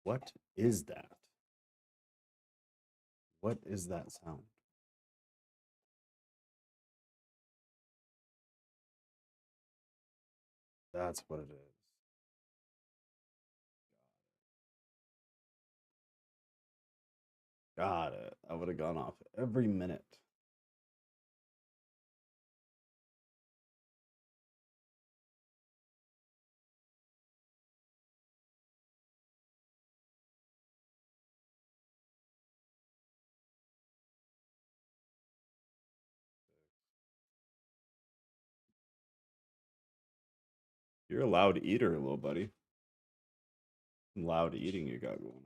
What is that? What is that sound? That's what it is. Got it. I would have gone off every minute. You're a loud eater, little buddy. Some loud eating you got going on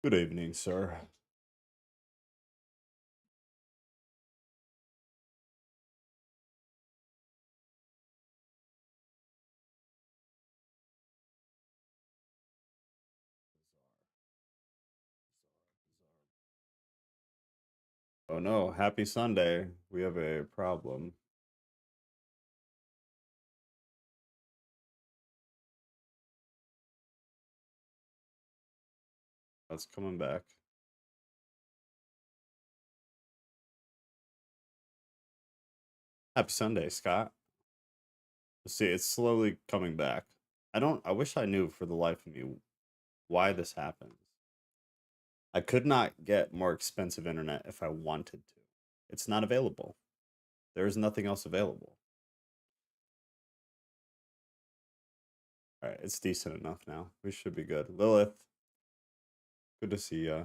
there. Good evening, sir. Oh no, happy Sunday. We have a problem. That's coming back. Happy Sunday, Scott. Let's see, it's slowly coming back. I wish I knew for the life of me why this happens. I could not get more expensive internet if I wanted to. It's not available. There is nothing else available. All right, it's decent enough now. We should be good. Lilith, good to see ya.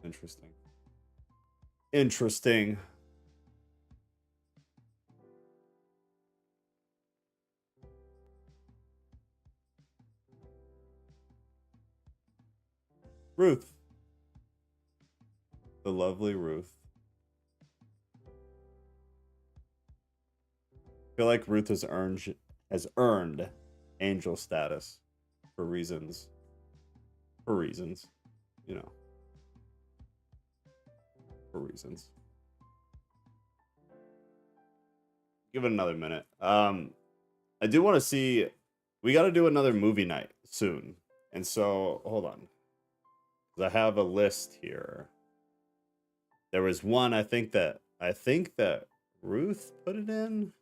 Interesting. Interesting. Ruth. The lovely Ruth. I feel like Ruth has earned angel status for reasons. For reasons. You know. For reasons. Give it another minute. I do want to see. We got to do another movie night soon, and so hold on. I have a list here. There was one I think that Ruth put it in.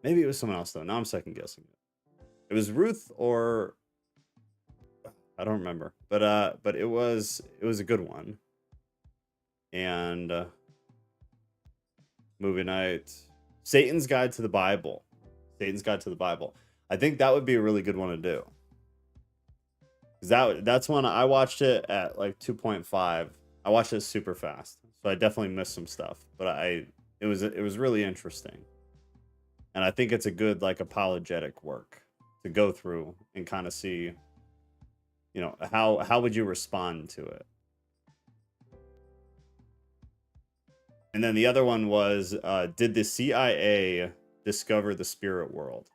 Maybe it was someone else though. Now I'm second guessing it. It was Ruth or I don't remember, but it was a good one. And movie night, Satan's Guide to the Bible. Satan's Guide to the Bible. I think that would be a really good one to do. That's one I watched it at like 2.5. I watched it super fast, so I definitely missed some stuff. But it was really interesting, and I think it's a good like apologetic work to go through and kind of see, you know, how would you respond to it. And then the other one was, did the CIA discover the spirit world?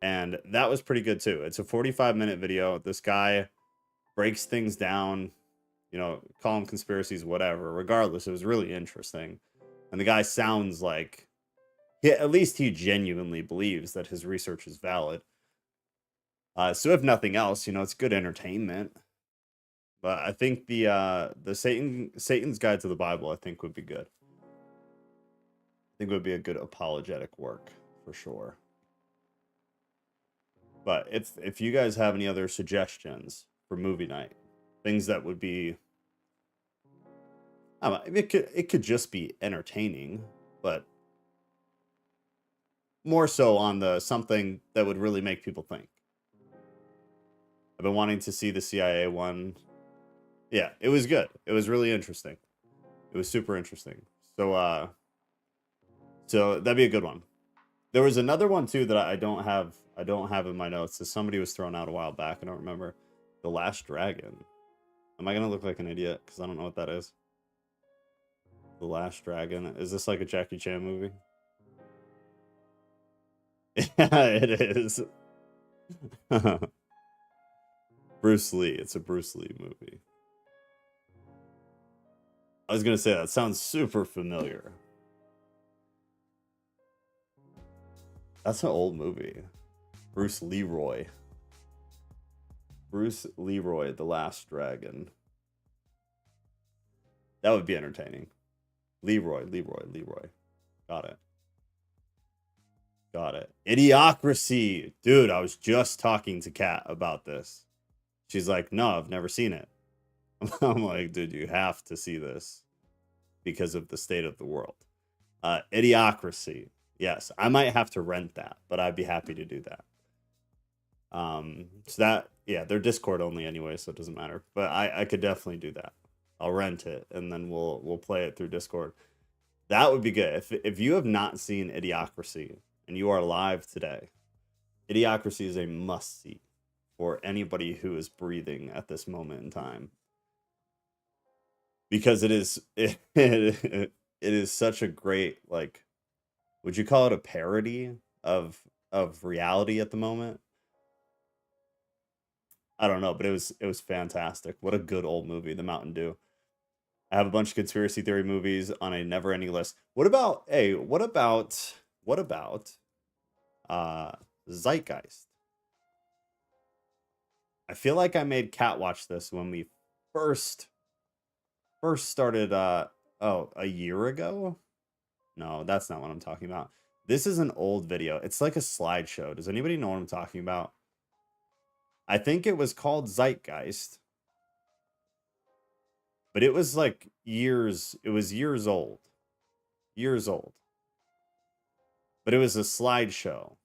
And that was pretty good too. It's a 45-minute video. This guy breaks things down, you know, call them conspiracies, whatever. Regardless, it was really interesting. And the guy sounds like, at least he genuinely believes that his research is valid. So if nothing else, you know, it's good entertainment. But I think the Satan's Guide to the Bible, I think would be good. I think it would be a good apologetic work for sure. But if you guys have any other suggestions for movie night, things that would be, I don't know, it could just be entertaining, but more so on the something that would really make people think. I've been wanting to see the CIA one. Yeah, it was good. It was really interesting. It was super interesting. So that'd be a good one. There was another one too that I don't have. I don't have in my notes. So somebody was thrown out a while back. I don't remember. The Last Dragon. Am I gonna look like an idiot because I don't know what that is? The Last Dragon. Is this like a Jackie Chan movie? Yeah, it is. Bruce Lee. It's a Bruce Lee movie. I was gonna say that sounds super familiar. That's an old movie. Bruce Leroy. Bruce Leroy, The Last Dragon. That would be entertaining. Leroy. Got it. Got it. Idiocracy. Dude, I was just talking to Kat about this. She's like, no, I've never seen it. I'm like, dude, you have to see this because of the state of the world. Idiocracy. Yes, I might have to rent that, but I'd be happy to do that. So that, yeah, they're Discord only anyway, so it doesn't matter. But I could definitely do that. I'll rent it and then we'll play it through Discord. That would be good. If you have not seen Idiocracy and you are live today, Idiocracy is a must see for anybody who is breathing at this moment in time. Because it is such a great, like, would you call it a parody of reality at the moment? I don't know, but it was fantastic. What a good old movie, The Mountain Dew. I have a bunch of conspiracy theory movies on a never-ending list. What about Zeitgeist? I feel like I made Kat watch this when we first started a year ago. No, that's not what I'm talking about. This is an old video. It's like a slideshow. Does anybody know what I'm talking about? I think it was called Zeitgeist. But it was like years old. Years old. But it was a slideshow.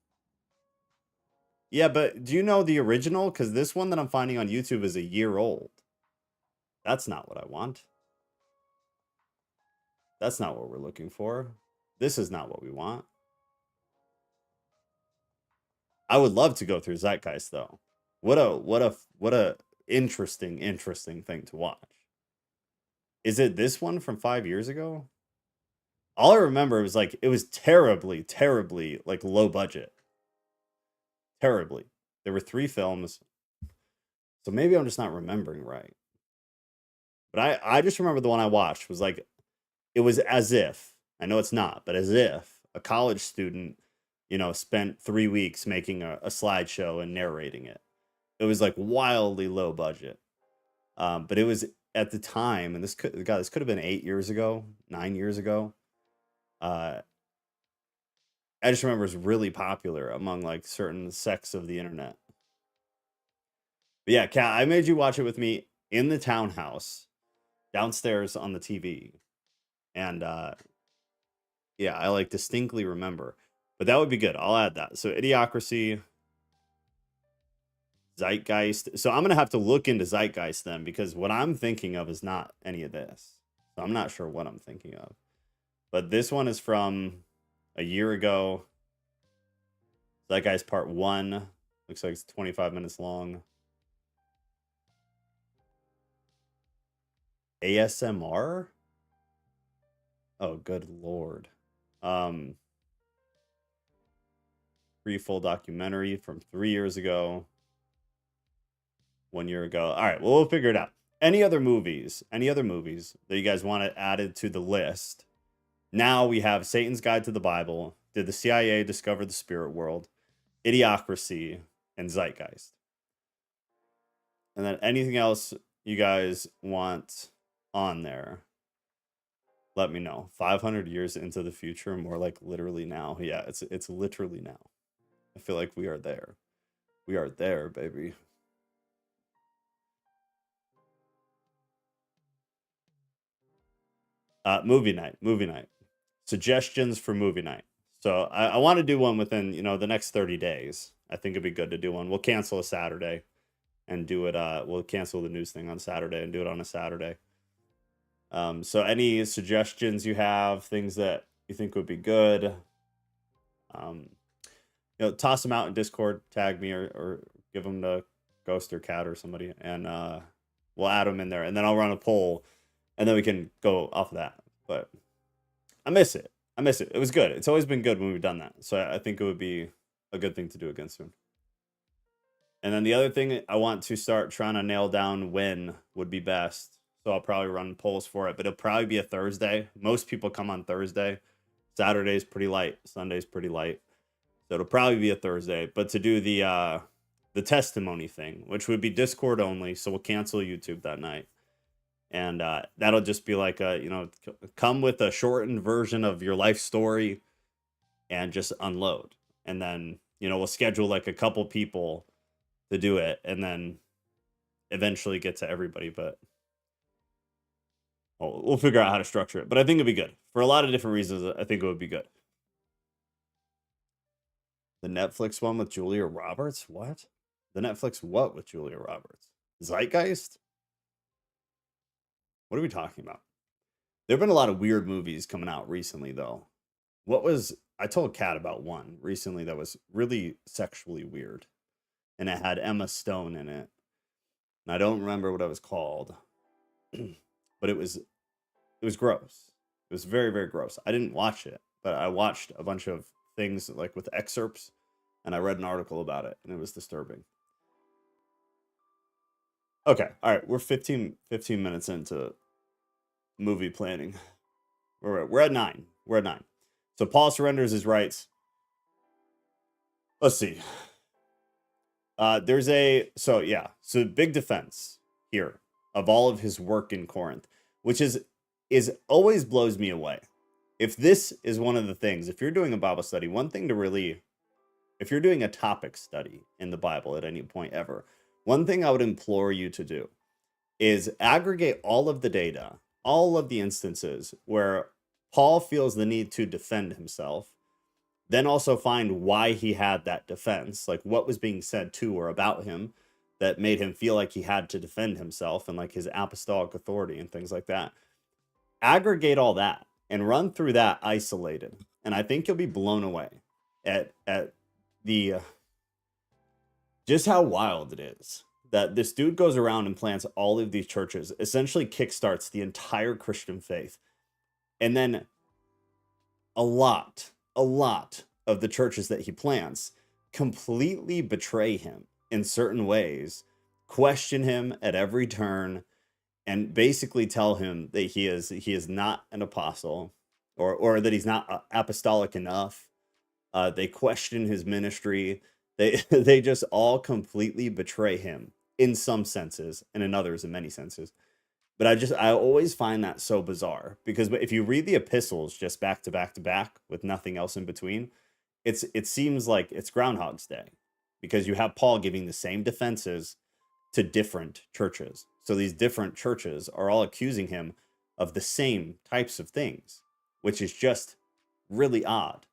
Yeah, but do you know the original? Because this one that I'm finding on YouTube is a year old. That's not what I want. That's not what we're looking for. This is not what we want. I would love to go through Zeitgeist though. What a interesting thing to watch. Is it this one from 5 years ago? All I remember was like it was terribly like low budget. Terribly. There were 3 films. So maybe I'm just not remembering right. But I just remember the one I watched was like it was as if, I know it's not, but as if a college student, you know, spent 3 weeks making a slideshow and narrating it. It was like wildly low budget. But it was at the time, and this could have been 8 years ago, 9 years ago. I just remember it was really popular among like certain sects of the internet. But yeah, Kat, I made you watch it with me in the townhouse downstairs on the TV. And yeah, I like distinctly remember. But that would be good. I'll add that. So Idiocracy, Zeitgeist. So I'm going to have to look into Zeitgeist then, because what I'm thinking of is not any of this. So I'm not sure what I'm thinking of. But this one is from a year ago. Zeitgeist Part 1. Looks like it's 25 minutes long. ASMR? Oh, good lord. Free full documentary from 3 years ago. 1 year ago. All right, well, we'll figure it out. Any other movies that you guys want it added to the list? Now we have Satan's Guide to the Bible, Did the CIA Discover the Spirit World, Idiocracy, and Zeitgeist. And then anything else you guys want on there, let me know. 500 years into the future, more like literally now. Yeah, it's literally now. I feel like we are there. We are there, baby. Movie night. Suggestions for movie night. So I want to do one within, the next 30 days. I think it'd be good to do one. We'll cancel a Saturday. and do it. We'll cancel the news thing on Saturday and do it on a Saturday. So any suggestions you have, things that you think would be good, toss them out in Discord, tag me or give them to Ghost or Cat or somebody, and we'll add them in there, and then I'll run a poll, and then we can go off of that. But I miss it. It was good. It's always been good when we've done that. So I think it would be a good thing to do again soon. And then the other thing, I want to start trying to nail down when would be best. So I'll probably run polls for it, but it'll probably be a Thursday. Most people come on Thursday. Saturday's pretty light. Sunday's pretty light. So it'll probably be a Thursday. But to do the testimony thing, which would be Discord only, so we'll cancel YouTube that night. And that'll just be like come with a shortened version of your life story and just unload. And then, we'll schedule like a couple people to do it and then eventually get to everybody. But we'll figure out how to structure it. But I think it'd be good. For a lot of different reasons, I think it would be good. The Netflix one with Julia Roberts? What? The Netflix what with Julia Roberts? Zeitgeist? What are we talking about? There have been a lot of weird movies coming out recently, though. I told Kat about one recently that was really sexually weird. And it had Emma Stone in it. And I don't remember what it was called. But it was gross. It was very, very gross. I didn't watch it, but I watched a bunch of things like with excerpts, and I read an article about it, and it was disturbing. Okay, all right, we're 15 minutes into movie planning. We're at 9. We're at 9. So Paul surrenders his rights. Let's see. So big defense here of all of his work in Corinth, which is always blows me away. If this is one of the things, if you're doing a Bible study, one thing to really, if you're doing a topic study in the Bible at any point ever, one thing I would implore you to do is aggregate all of the data, all of the instances where Paul feels the need to defend himself, then also find why he had that defense, like what was being said to or about him that made him feel like he had to defend himself and like his apostolic authority and things like that. Aggregate all that and run through that isolated. And I think you'll be blown away at the just how wild it is that this dude goes around and plants all of these churches, essentially kickstarts the entire Christian faith. And then a lot of the churches that he plants completely betray him in certain ways, question him at every turn, and basically tell him that he is not an apostle or that he's not apostolic enough. They question his ministry. They just all completely betray him in some senses, and in others in many senses. But I always find that so bizarre, because if you read the epistles just back to back to back with nothing else in between, it seems like it's Groundhog's Day, because you have Paul giving the same defenses to different churches. So these different churches are all accusing him of the same types of things, which is just really odd.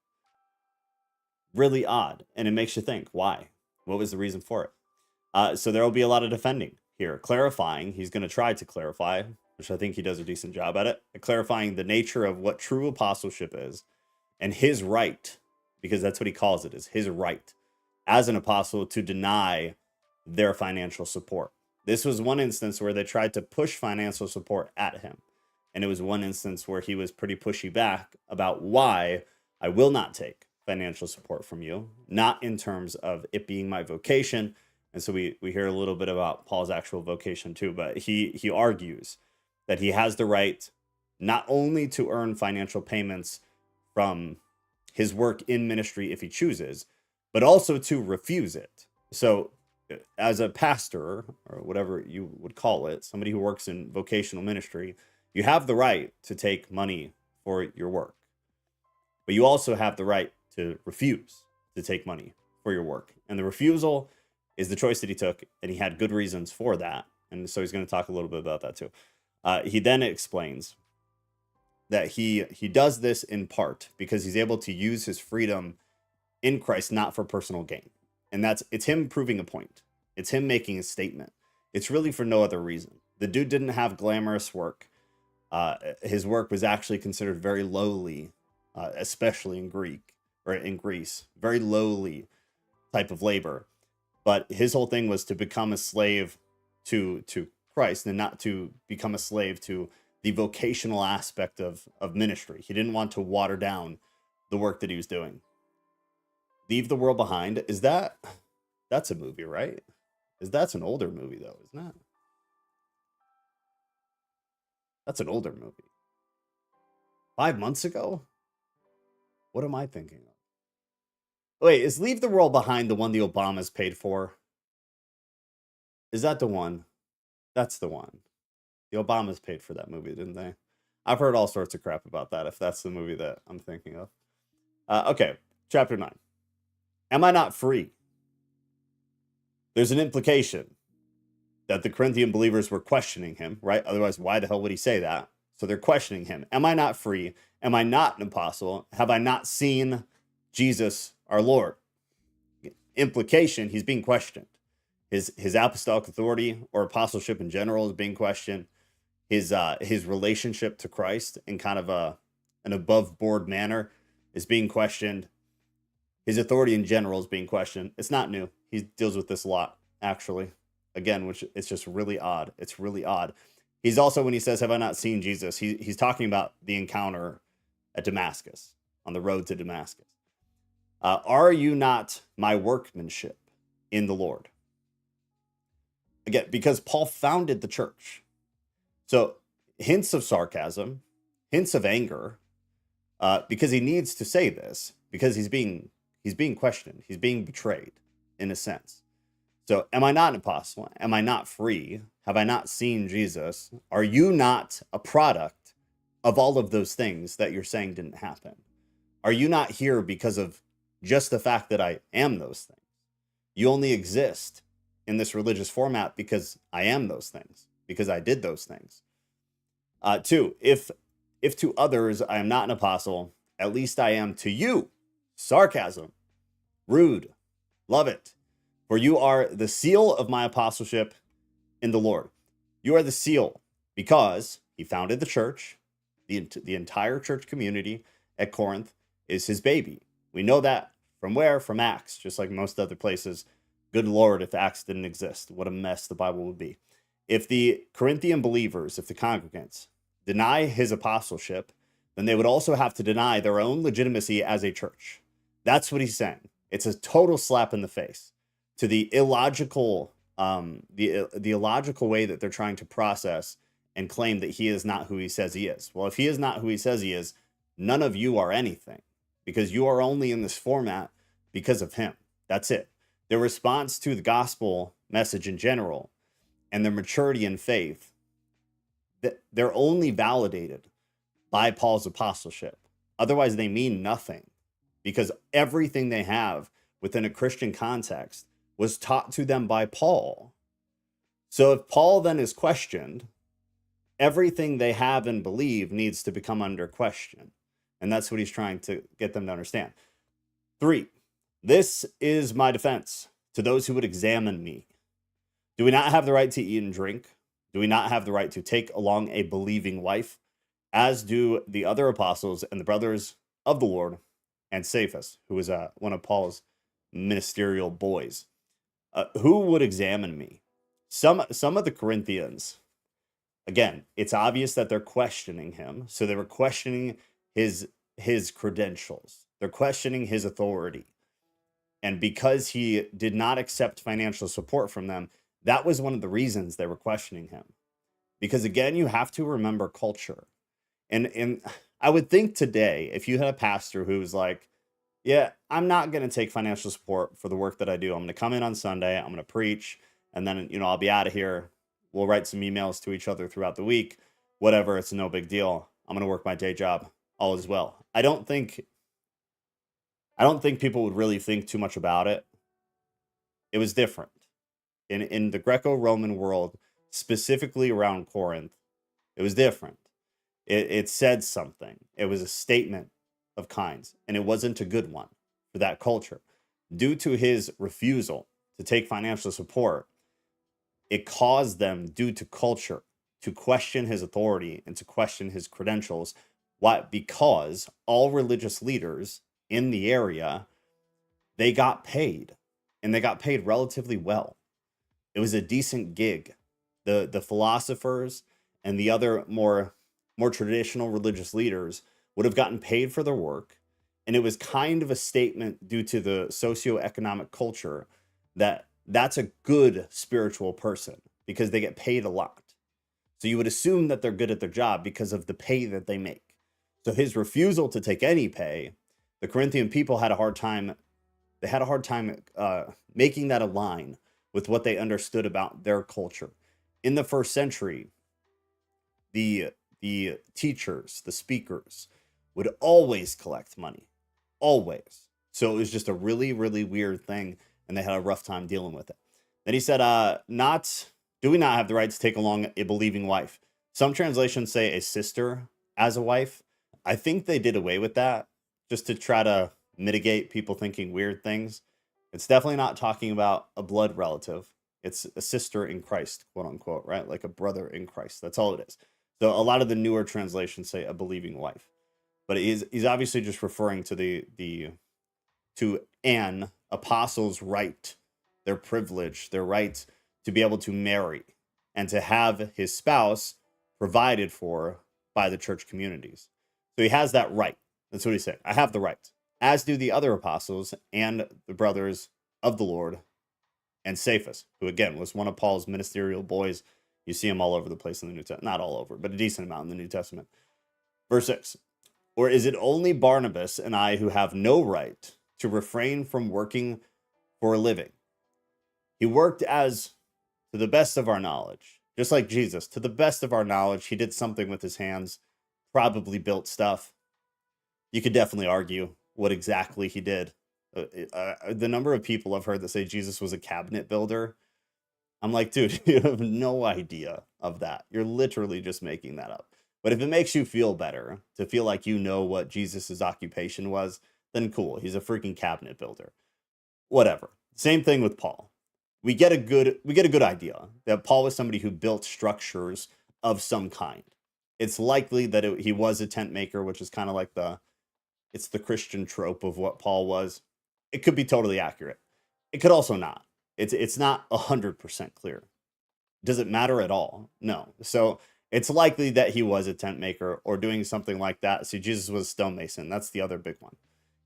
Really odd. And it makes you think, why? What was the reason for it? So there will be a lot of defending here, clarifying. He's going to try to clarify, which I think he does a decent job at it, clarifying the nature of what true apostleship is and his right, because that's what he calls it, is his right as an apostle to deny their financial support. This was one instance where they tried to push financial support at him. And it was one instance where he was pretty pushy back about why I will not take financial support from you, not in terms of it being my vocation. And so we hear a little bit about Paul's actual vocation too, but he argues that he has the right not only to earn financial payments from his work in ministry if he chooses, but also to refuse it. So as a pastor, or whatever you would call it, somebody who works in vocational ministry, you have the right to take money for your work, but you also have the right to refuse to take money for your work. And the refusal is the choice that he took, and he had good reasons for that. And so he's going to talk a little bit about that too. He then explains that he does this in part because he's able to use his freedom in Christ, not for personal gain. And it's him proving a point. It's him making a statement. It's really for no other reason. The dude didn't have glamorous work. His work was actually considered very lowly, especially in Greece, very lowly type of labor. But his whole thing was to become a slave to Christ and not to become a slave to the vocational aspect of ministry. He didn't want to water down the work that he was doing. Leave the World Behind. That's a movie, right? That's an older movie though, isn't it? That's an older movie. 5 months ago? What am I thinking of? Wait, is Leave the World Behind the one the Obamas paid for? Is that the one? That's the one. The Obamas paid for that movie, didn't they? I've heard all sorts of crap about that, if that's the movie that I'm thinking of. Okay, chapter 9. Am I not free? There's an implication that the Corinthian believers were questioning him, right? Otherwise, why the hell would he say that? So they're questioning him. Am I not free? Am I not an apostle? Have I not seen Jesus, our Lord? Implication, he's being questioned. His apostolic authority or apostleship in general is being questioned. His relationship to Christ in kind of an above board manner is being questioned. His authority in general is being questioned. It's not new. He deals with this a lot, actually. Again, which it's just really odd. It's really odd. He's also, when he says, have I not seen Jesus? He's talking about the encounter at Damascus, on the road to Damascus. Are you not my workmanship in the Lord? Again, because Paul founded the church. So hints of sarcasm, hints of anger, because he needs to say this, because he's being questioned. He's being betrayed, in a sense. So am I not an apostle? Am I not free? Have I not seen Jesus? Are you not a product of all of those things that you're saying didn't happen? Are you not here because of just the fact that I am those things? You only exist in this religious format because I am those things, because I did those things. 2, if to others I am not an apostle, at least I am to you. Sarcasm. Rude. Love it. For you are the seal of my apostleship in the Lord. You are the seal because he founded the church. The entire church community at Corinth is his baby. We know that from where? From Acts, just like most other places. Good Lord, if Acts didn't exist, what a mess the Bible would be. If the Corinthian believers, if the congregants, deny his apostleship, then they would also have to deny their own legitimacy as a church. That's what he's saying. It's a total slap in the face to the illogical, the illogical way that they're trying to process and claim that he is not who he says he is. Well, if he is not who he says he is, none of you are anything, because you are only in this format because of him. That's it. Their response to the gospel message in general and their maturity in faith, they're only validated by Paul's apostleship. Otherwise, they mean nothing, because everything they have within a Christian context was taught to them by Paul. So if Paul then is questioned, everything they have and believe needs to become under question. And that's what he's trying to get them to understand. 3, this is my defense to those who would examine me. Do we not have the right to eat and drink? Do we not have the right to take along a believing wife, as do the other apostles and the brothers of the Lord, and Cephas, who was one of Paul's ministerial boys? Who would examine me? Some of the Corinthians, again, it's obvious that they're questioning him. So they were questioning his credentials. They're questioning his authority. And because he did not accept financial support from them, that was one of the reasons they were questioning him. Because again, you have to remember culture. And I would think today, if you had a pastor who was like, yeah, I'm not going to take financial support for the work that I do. I'm going to come in on Sunday, I'm going to preach, and then, I'll be out of here. We'll write some emails to each other throughout the week. Whatever, it's no big deal. I'm going to work my day job. All is well. I don't think people would really think too much about it. It was different. In the Greco-Roman world, specifically around Corinth, it was different. It said something. It was a statement of kinds, and it wasn't a good one for that culture. Due to his refusal to take financial support, it caused them, due to culture, to question his authority and to question his credentials. Why? Because all religious leaders in the area, they got paid, and they got paid relatively well. It was a decent gig. The philosophers and the other more traditional religious leaders would have gotten paid for their work, and it was kind of a statement due to the socioeconomic culture that that's a good spiritual person because they get paid a lot. So you would assume that they're good at their job because of the pay that they make. So his refusal to take any pay, the Corinthian people had a hard time. They had a hard time making that align with what they understood about their culture. In the first century, the teachers, the speakers, would always collect money, always. So it was just a really, really weird thing, and they had a rough time dealing with it. Then he said, do we not have the right to take along a believing wife? Some translations say a sister as a wife. I think they did away with that just to try to mitigate people thinking weird things. It's definitely not talking about a blood relative. It's a sister in Christ, quote unquote, right? Like a brother in Christ. That's all it is. So a lot of the newer translations say a believing wife, but he's obviously just referring to to an apostle's right, their privilege, their right to be able to marry and to have his spouse provided for by the church communities. So he has that right. That's what he said. I have the right, as do the other apostles and the brothers of the Lord, and Cephas, who again was one of Paul's ministerial boys. You see him all over the place in the New Testament. Not all over, but a decent amount in the New Testament. Verse 6. Or is it only Barnabas and I who have no right to refrain from working for a living? He worked as, to the best of our knowledge, just like Jesus, to the best of our knowledge, he did something with his hands, probably built stuff. You could definitely argue what exactly he did. The number of people I've heard that say Jesus was a cabinet builder, I'm like, dude, you have no idea of that. You're literally just making that up. But if it makes you feel better to feel like you know what Jesus's occupation was, then cool. He's a freaking cabinet builder. Whatever. Same thing with Paul. We get a good idea that Paul was somebody who built structures of some kind. It's likely that he was a tent maker, which is kind of like it's the Christian trope of what Paul was. It could be totally accurate. It could also not. It's not 100% clear. Does it matter at all? No. So it's likely that he was a tent maker or doing something like that. See, Jesus was a stonemason. That's the other big one.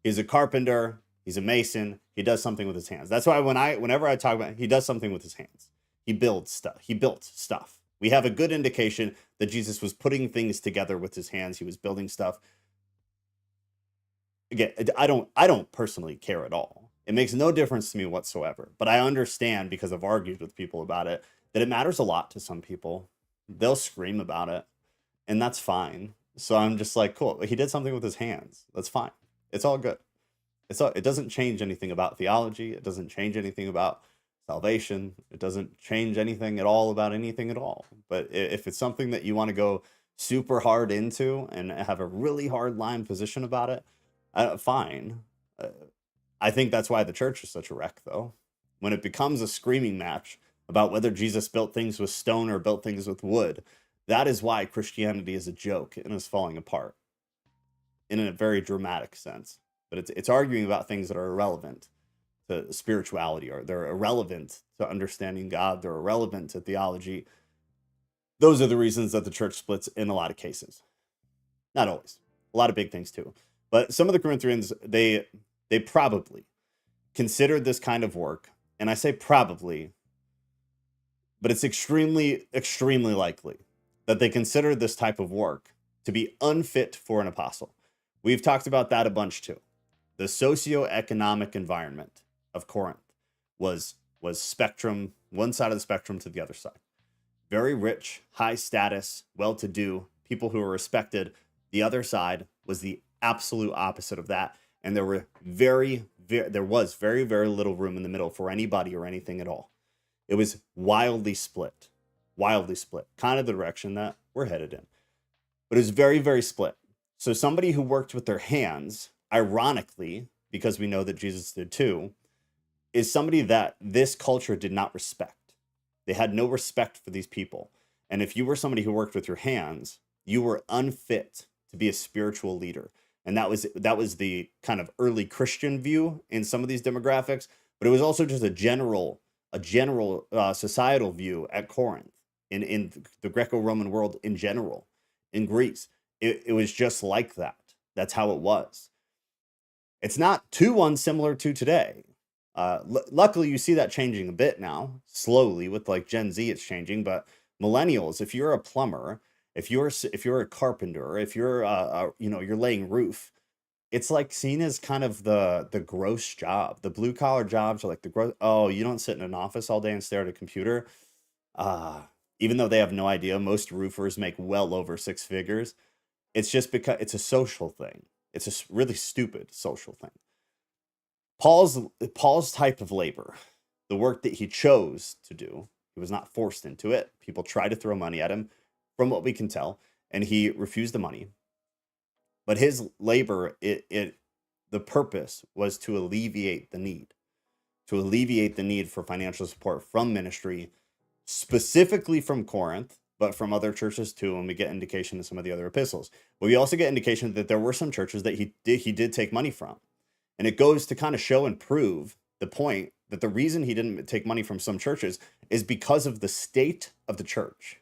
He's a carpenter. He's a mason. He does something with his hands. That's why whenever I talk about it, he does something with his hands. He builds stuff. He built stuff. We have a good indication that Jesus was putting things together with his hands. He was building stuff. Again, I don't personally care at all. It makes no difference to me whatsoever. But I understand, because I've argued with people about it, that it matters a lot to some people. They'll scream about it, and that's fine. So I'm just like, cool. He did something with his hands. That's fine. It's all good. It doesn't change anything about theology. It doesn't change anything about salvation. It doesn't change anything at all about anything at all. But if it's something that you want to go super hard into and have a really hard line position about it, fine. I think that's why the church is such a wreck, though. When it becomes a screaming match about whether Jesus built things with stone or built things with wood, that is why Christianity is a joke and is falling apart in a very dramatic sense. But it's arguing about things that are irrelevant to spirituality, or they're irrelevant to understanding God. They're irrelevant to theology. Those are the reasons that the church splits in a lot of cases. Not always. A lot of big things too. But some of the Corinthians, they probably considered this kind of work, and I say probably, but it's extremely, extremely likely that they considered this type of work to be unfit for an apostle. We've talked about that a bunch too. The socioeconomic environment of Corinth was spectrum, one side of the spectrum to the other side. Very rich, high status, well-to-do, people who were respected. The other side was the absolute opposite of that. And there was very, very little room in the middle for anybody or anything at all. It was wildly split, kind of the direction that we're headed in. But it was very, very split. So somebody who worked with their hands, ironically, because we know that Jesus did too, is somebody that this culture did not respect. They had no respect for these people. And if you were somebody who worked with your hands, you were unfit to be a spiritual leader. And that was the kind of early Christian view in some of these demographics, but it was also just a general societal view at Corinth, in the Greco-Roman world in general, in Greece. It was just like that. That's how it was. It's not too unsimilar to today. Luckily, you see that changing a bit now, slowly with like Gen Z. It's changing, but millennials, if you're a plumber, if you're a carpenter, if you're you're laying roof, it's like seen as kind of the gross job. The blue collar jobs are like the gross. Oh, you don't sit in an office all day and stare at a computer. Uh, Even though they have no idea, most roofers make well over six figures. It's just because it's a social thing. It's a really stupid social thing. Paul's type of labor, the work that he chose to do, he was not forced into it. People tried to throw money at him, from what we can tell, and he refused the money. But his labor, the purpose was to alleviate the need, for financial support from ministry, specifically from Corinth, but from other churches too. And we get indication in some of the other epistles. But we also get indication that there were some churches that he did take money from. And it goes to kind of show and prove the point that the reason he didn't take money from some churches is because of the state of the church.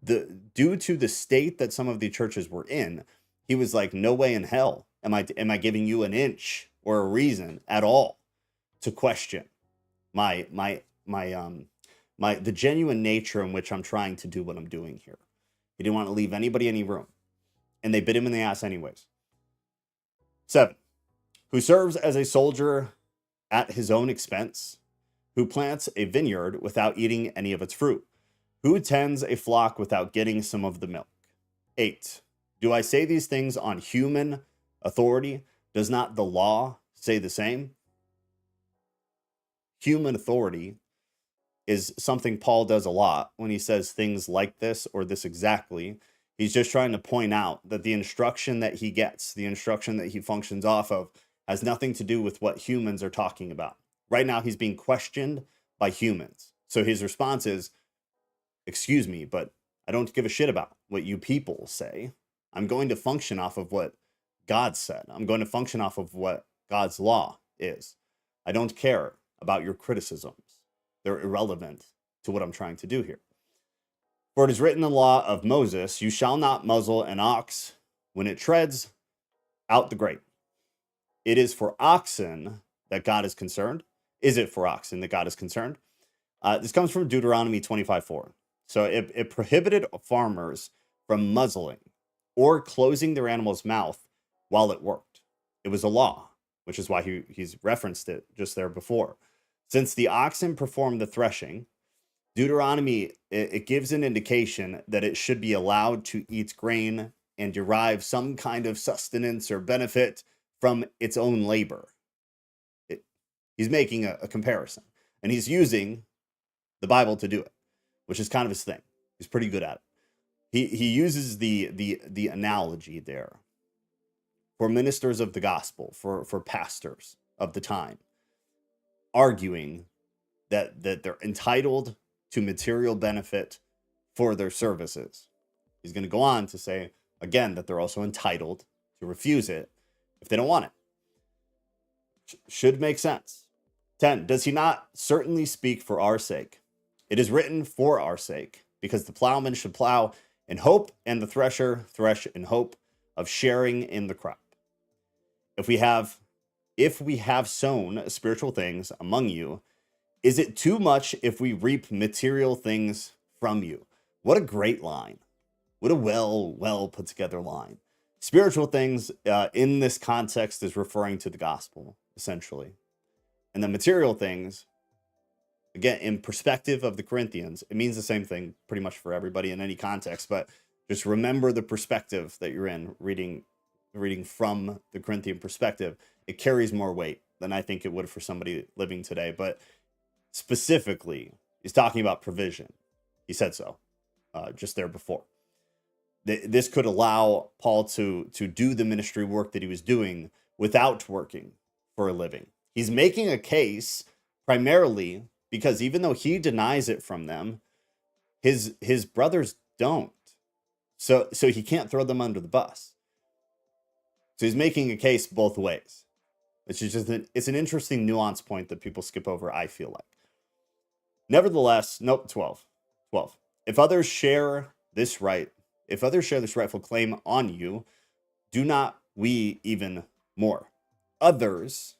Due to the state that some of the churches were in, he was like, no way in hell am I giving you an inch or a reason at all to question the genuine nature in which I'm trying to do what I'm doing here. He didn't want to leave anybody any room. And they bit him in the ass anyways. 7. Who serves as a soldier at his own expense, who plants a vineyard without eating any of its fruit, who tends a flock without getting some of the milk. 8. Do I say these things on human authority? Does not the law say the same? Human authority is something Paul does a lot when he says things like this or this exactly. He's just trying to point out that the instruction that he gets, the instruction that he functions off of, has nothing to do with what humans are talking about. Right now, he's being questioned by humans. So his response is, excuse me, but I don't give a shit about what you people say. I'm going to function off of what God said. I'm going to function off of what God's law is. I don't care about your criticisms. They're irrelevant to what I'm trying to do here. For it is written in the law of Moses, you shall not muzzle an ox when it treads out the grain. It is for oxen that God is concerned. Is it for oxen that God is concerned? This comes from Deuteronomy 25:4. So it prohibited farmers from muzzling or closing their animal's mouth while it worked. It was a law, which is why he's referenced it just there before. Since the oxen perform the threshing, Deuteronomy, it gives an indication that it should be allowed to eat grain and derive some kind of sustenance or benefit from its own labor. He's making a comparison, and he's using the Bible to do it, which is kind of his thing. He's pretty good at it. He uses the analogy there for ministers of the gospel, for pastors of the time, arguing that they're entitled to material benefit for their services. He's going to go on to say, again, that they're also entitled to refuse it if they don't want it. Should make sense. 10. Does he not certainly speak for our sake? It is written for our sake, because the plowman should plow in hope, and the thresher thresh in hope of sharing in the crop. If we have sown spiritual things among you, is it too much if we reap material things from you? What a great line. What a well put together line. Spiritual things in this context is referring to the gospel, essentially. And the material things, again, in perspective of the Corinthians, it means the same thing pretty much for everybody in any context, but just remember the perspective that you're in, reading from the Corinthian perspective. It carries more weight than I think it would for somebody living today. But specifically, he's talking about provision. He said so just there before. This could allow Paul to do the ministry work that he was doing without working for a living. He's making a case primarily because even though he denies it from them, his brothers don't. So he can't throw them under the bus. So he's making a case both ways. It's just it's an interesting nuance point that people skip over, I feel like. Nevertheless, nope, 12. If others share this rightful claim on you, do not we even more? Others,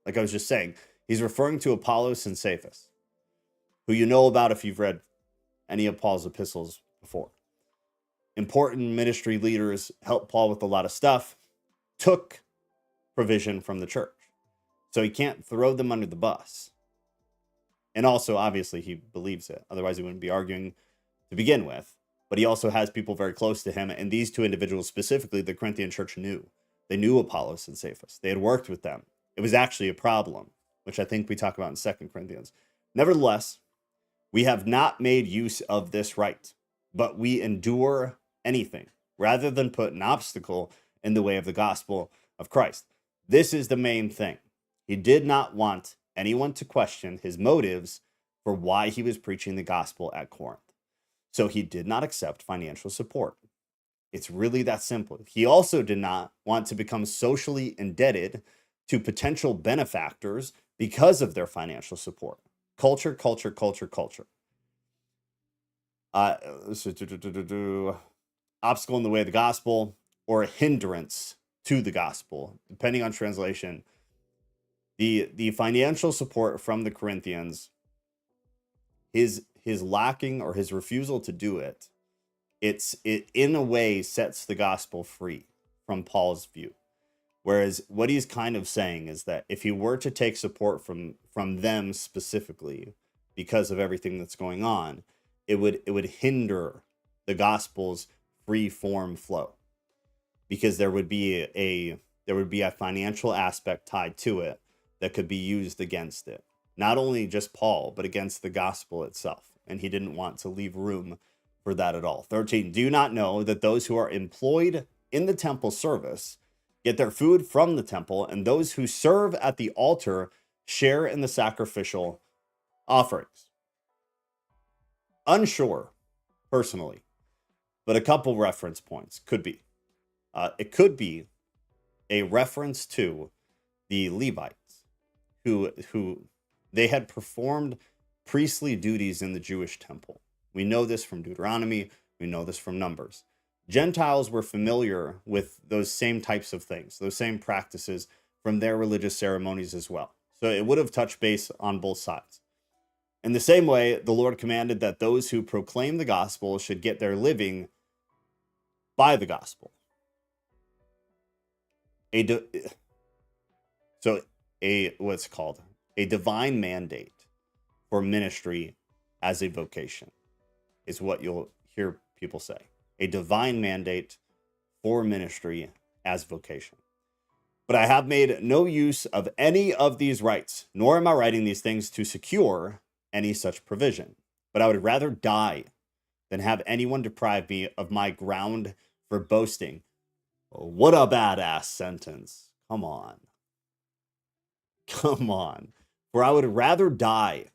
like I was just saying, he's referring to Apollos and Cephas, who you know about if you've read any of Paul's epistles before. Important ministry leaders helped Paul with a lot of stuff, took provision from the church. So he can't throw them under the bus. And also, obviously, he believes it. Otherwise, he wouldn't be arguing to begin with. But he also has people very close to him. And these two individuals specifically, the Corinthian church knew. They knew Apollos and Cephas. They had worked with them. It was actually a problem, which I think we talk about in 2 Corinthians. Nevertheless, we have not made use of this right, but we endure anything rather than put an obstacle in the way of the gospel of Christ. This is the main thing. He did not want anyone to question his motives for why he was preaching the gospel at Corinth. So he did not accept financial support. It's really that simple. He also did not want to become socially indebted to potential benefactors because of their financial support. Culture. Obstacle in the way of the gospel or a hindrance to the gospel, depending on translation. The financial support from the Corinthians, his lacking or his refusal to do it, it in a way sets the gospel free from Paul's view. Whereas what he's kind of saying is that if he were to take support from them specifically because of everything that's going on, it would hinder the gospel's free form flow, because there would be a financial aspect tied to it that could be used against it. Not only just Paul, but against the gospel itself. And he didn't want to leave room for that at all. 13, do you not know that those who are employed in the temple service get their food from the temple, and those who serve at the altar share in the sacrificial offerings? Unsure, personally, but a couple reference points could be. It could be a reference to the Levites, who they had performed priestly duties in the Jewish temple. We know this from Deuteronomy. We know this from Numbers. Gentiles were familiar with those same types of things, those same practices from their religious ceremonies as well. So it would have touched base on both sides. In the same way, the Lord commanded that those who proclaim the gospel should get their living by the gospel. What's called a divine mandate for ministry as a vocation is what you'll hear people say. A divine mandate for ministry as vocation. But I have made no use of any of these rights, nor am I writing these things to secure any such provision. But I would rather die than have anyone deprive me of my ground for boasting. What a badass sentence. Come on. For I would rather die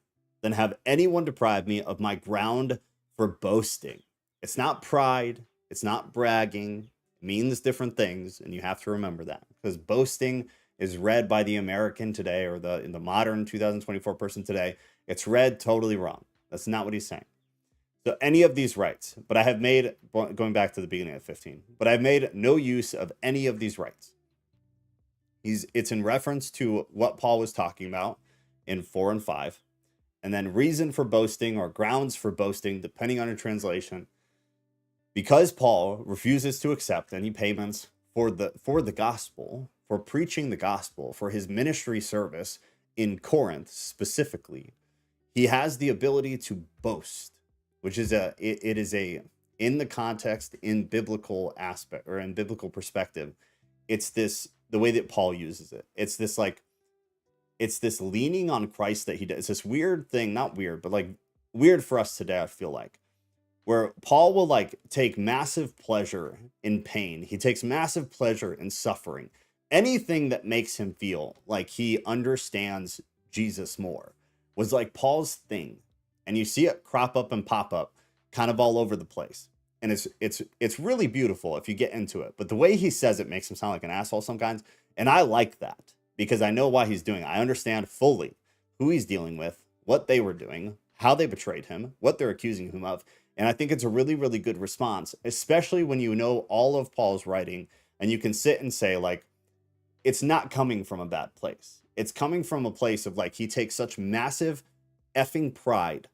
than have anyone deprive me of my ground for boasting. It's not pride. It's not bragging. It means different things, and you have to remember that. Because boasting is read by the American today, or in the modern 2024 person today, it's read totally wrong. That's not what he's saying. So any of these rights, but I have made, going back to the beginning of 15, but I've made no use of any of these rights. It's in reference to what Paul was talking about in 4 and 5. And then reason for boasting or grounds for boasting, depending on your translation. Because Paul refuses to accept any payments for the gospel, for preaching the gospel, for his ministry service in Corinth specifically, he has the ability to boast, which is in the context, in biblical aspect, or in biblical perspective, it's the way that Paul uses it. It's this leaning on Christ that he does. It's this weird thing, not weird, but like weird for us today, I feel like, where Paul will like take massive pleasure in pain. He takes massive pleasure in suffering. Anything that makes him feel like he understands Jesus more. was like Paul's thing. And you see it crop up and pop up kind of all over the place. And it's really beautiful if you get into it. But the way he says it makes him sound like an asshole sometimes. And I like that because I know why he's doing it. I understand fully who he's dealing with, what they were doing, how they betrayed him, what they're accusing him of. And I think it's a really, really good response, especially when you know all of Paul's writing and you can sit and say, like, it's not coming from a bad place. It's coming from a place of like, he takes such massive effing pride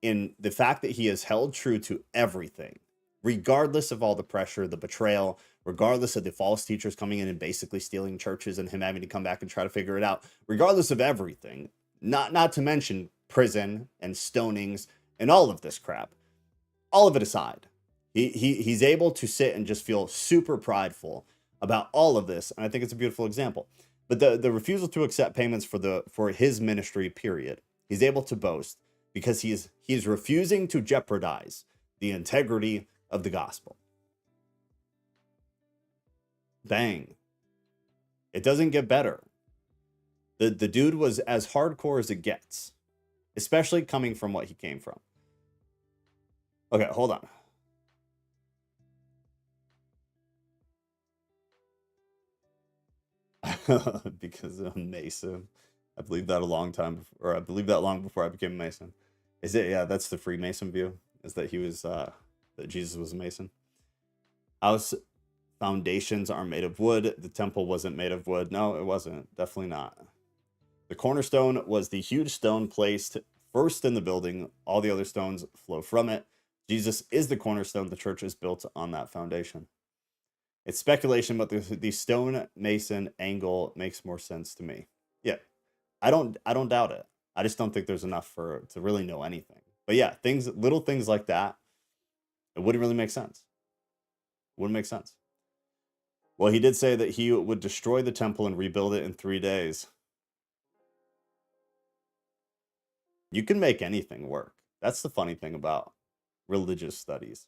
in the fact that he has held true to everything, regardless of all the pressure, the betrayal, regardless of the false teachers coming in and basically stealing churches and him having to come back and try to figure it out, regardless of everything, not to mention prison and stonings and all of this crap, all of it aside, he's able to sit and just feel super prideful about all of this. And I think it's a beautiful example. But the refusal to accept payments for his ministry, period, he's able to boast because he's refusing to jeopardize the integrity of the gospel. Bang. It doesn't get better. The dude was as hardcore as it gets, especially coming from what he came from. Okay, hold on. Because I'm Mason. I believe that a long time before, or I believe that long before I became a Mason. Is it? Yeah, that's the Freemason view, is that he was that Jesus was a Mason. House foundations are made of wood. The temple wasn't made of wood. No, it wasn't. Definitely not. The cornerstone was the huge stone placed first in the building. All the other stones flow from it. Jesus is the cornerstone. The church is built on that foundation. It's speculation, but the stone mason angle makes more sense to me. Yeah, I don't doubt it. I just don't think there's enough to really know anything. But yeah, little things like that, it wouldn't really make sense. Wouldn't make sense. Well, he did say that he would destroy the temple and rebuild it in 3 days. You can make anything work. That's the funny thing about religious studies.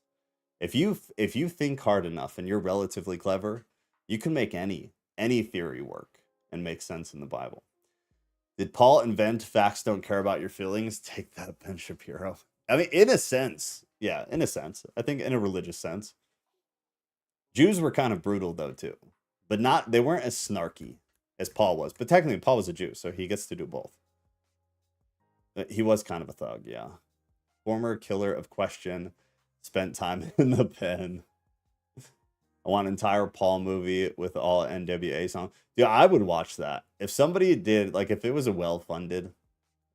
If you think hard enough and you're relatively clever, you can make any theory work and make sense in the Bible. Did Paul invent facts don't care about your feelings? Take that, Ben Shapiro. I mean, in a sense, yeah, in a sense. I think in a religious sense. Jews were kind of brutal though too, but they weren't as snarky as Paul was. But technically, Paul was a Jew, so he gets to do both. He was kind of a thug, yeah. Former killer of question, spent time in the pen. I want an entire Paul movie with all NWA songs. Dude, I would watch that. If somebody did, like, if it was a well-funded,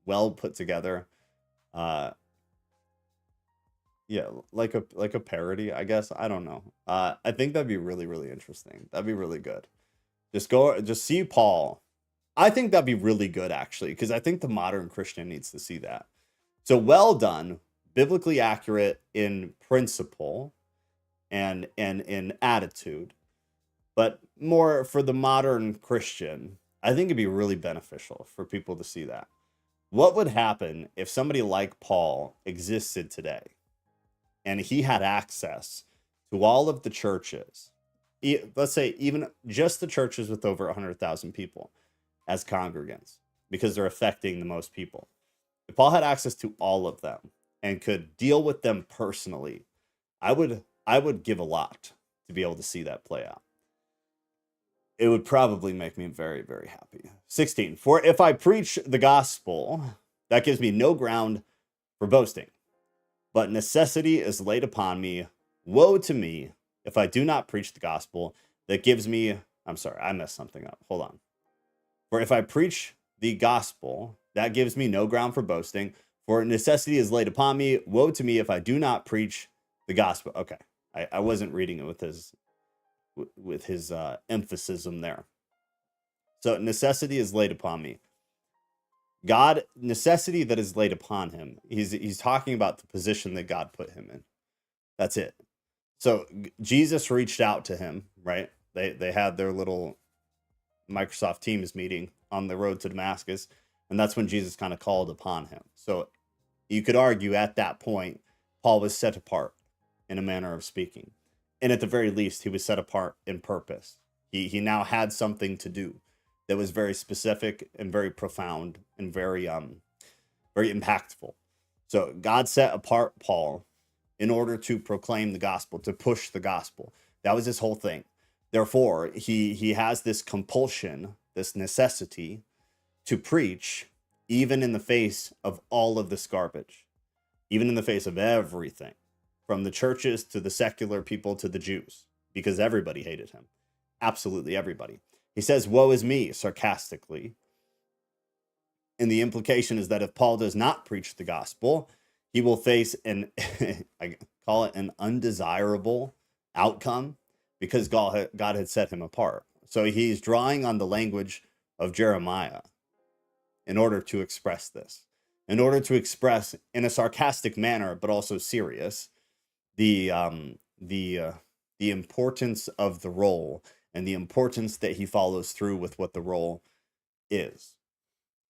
well put together, yeah, like a parody, I guess. I don't know. I think that'd be really, really interesting. That'd be really good. Just see Paul. I think that'd be really good, actually, because I think the modern Christian needs to see that. So well done, biblically accurate in principle and in attitude, but more for the modern Christian, I think it'd be really beneficial for people to see that. What would happen if somebody like Paul existed today and he had access to all of the churches, let's say even just the churches with over 100,000 people as congregants, because they're affecting the most people? If Paul had access to all of them and could deal with them personally, I would give a lot to be able to see that play out. It would probably make me very, very happy. 16, for if I preach the gospel, that gives me no ground for boasting, but necessity is laid upon me. Woe to me if I do not preach the gospel. That gives me, I'm sorry, I messed something up. Hold on. For if I preach the gospel, that gives me no ground for boasting, for necessity is laid upon me. Woe to me if I do not preach the gospel. Okay, I wasn't reading it with his emphasis there. So necessity is laid upon me. God, necessity that is laid upon him. He's talking about the position that God put him in. That's it. So Jesus reached out to him, right? They had their little Microsoft Teams meeting on the road to Damascus, and that's when Jesus kind of called upon him. So you could argue at that point, Paul was set apart in a manner of speaking. And at the very least, he was set apart in purpose. He now had something to do that was very specific and very profound and very very impactful. So God set apart Paul in order to proclaim the gospel, to push the gospel. That was his whole thing. Therefore, he has this compulsion, this necessity to preach, even in the face of all of this garbage, even in the face of everything, from the churches to the secular people to the Jews, because everybody hated him. Absolutely everybody. He says, "Woe is me," sarcastically. And the implication is that if Paul does not preach the gospel, he will face an, I call it an undesirable outcome, because God had set him apart. So he's drawing on the language of Jeremiah in order to express this, in order to express in a sarcastic manner, but also serious, the importance of the role and the importance that he follows through with what the role is.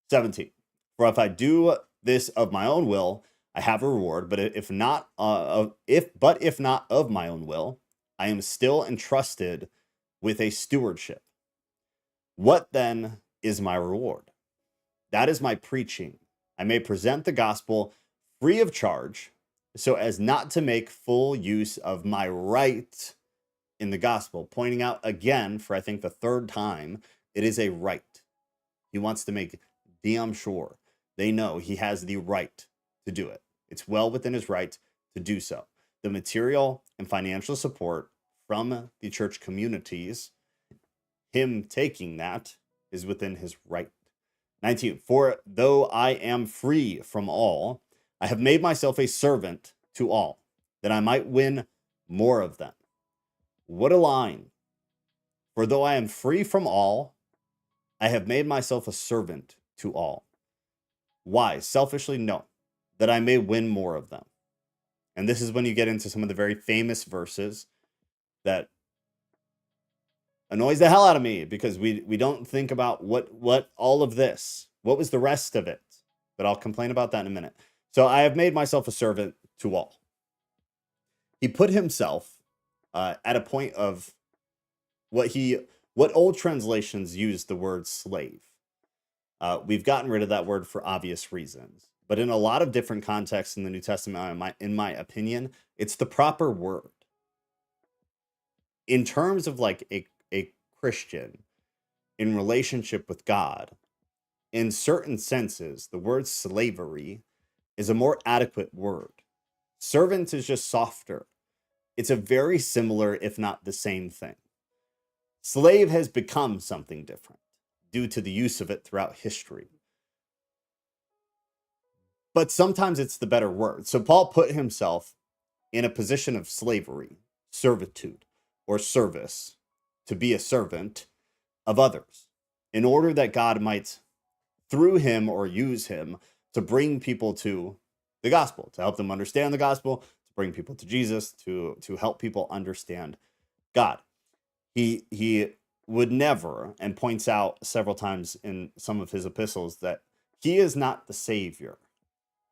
17. For if I do this of my own will, I have a reward. But if not of my own will, I am still entrusted with a stewardship. What then is my reward? That is my preaching. I may present the gospel free of charge, so as not to make full use of my right in the gospel. Pointing out again, for I think the third time, it is a right. He wants to make damn sure they know he has the right to do it. It's well within his right to do so. The material and financial support from the church communities, him taking that, is within his right. 19. For though I am free from all, I have made myself a servant to all, that I might win more of them. What a line. For though I am free from all, I have made myself a servant to all. Why? Selfishly? No. That I may win more of them. And this is when you get into some of the very famous verses that annoys the hell out of me, because we don't think about what all of this, what was the rest of it. But I'll complain about that in a minute. So I have made myself a servant to all. He put himself at a point of what old translations use the word slave. We've gotten rid of that word for obvious reasons. But in a lot of different contexts in the New Testament, in my opinion, it's the proper word. In terms of like a Christian in relationship with God, in certain senses, the word slavery is a more adequate word. Servant is just softer. It's a very similar, if not the same thing. Slave has become something different due to the use of it throughout history. But sometimes it's the better word. So Paul put himself in a position of slavery, servitude, or service, to be a servant of others, in order that God might, through him or use him, to bring people to the gospel, to help them understand the gospel, to bring people to Jesus, to help people understand God. He would never, and points out several times in some of his epistles, that he is not the savior.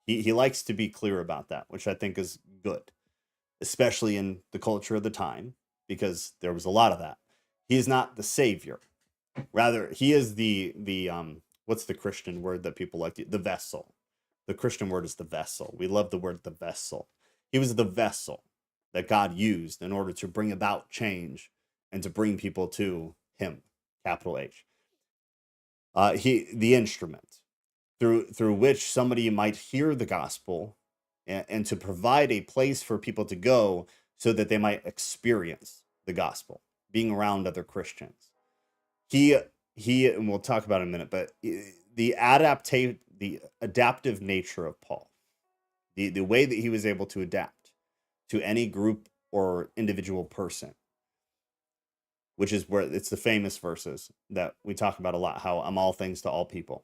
He likes to be clear about that, which I think is good, especially in the culture of the time, because there was a lot of that. He is not the savior. Rather, he is the what's the Christian word that people like? The vessel. The Christian word is the vessel. We love the word the vessel. He was the vessel that God used in order to bring about change and to bring people to him, capital H. The instrument through which somebody might hear the gospel, and to provide a place for people to go so that they might experience the gospel, being around other Christians. He and we'll talk about it in a minute, but the adaptive nature of Paul, the way that he was able to adapt to any group or individual person, which is where it's the famous verses that we talk about a lot, how I'm all things to all people.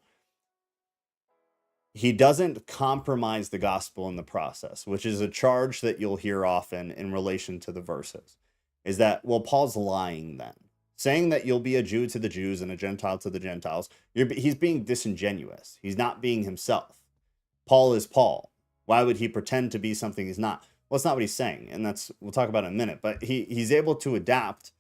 He doesn't compromise the gospel in the process, which is a charge that you'll hear often in relation to the verses, is that, well, Paul's lying then. Saying that you'll be a Jew to the Jews and a Gentile to the Gentiles, he's being disingenuous. He's not being himself. Paul is Paul. Why would he pretend to be something he's not? Well, that's not what he's saying, and we'll talk about it in a minute. But he's able to adapt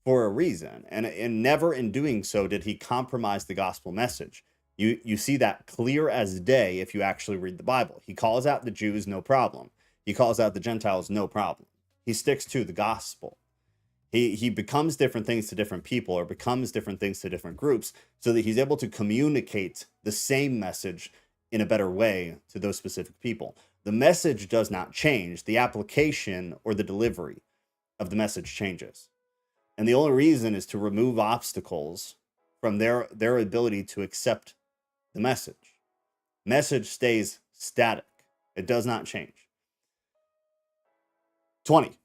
for a reason, and never in doing so did he compromise the gospel message. You see that clear as day if you actually read the Bible. He calls out the Jews, no problem. He calls out the Gentiles, no problem. He sticks to the gospel. He becomes different things to different people, or becomes different things to different groups, so that he's able to communicate the same message in a better way to those specific people. The message does not change. The application or the delivery of the message changes. And the only reason is to remove obstacles from their ability to accept the message. Message stays static. It does not change. 20.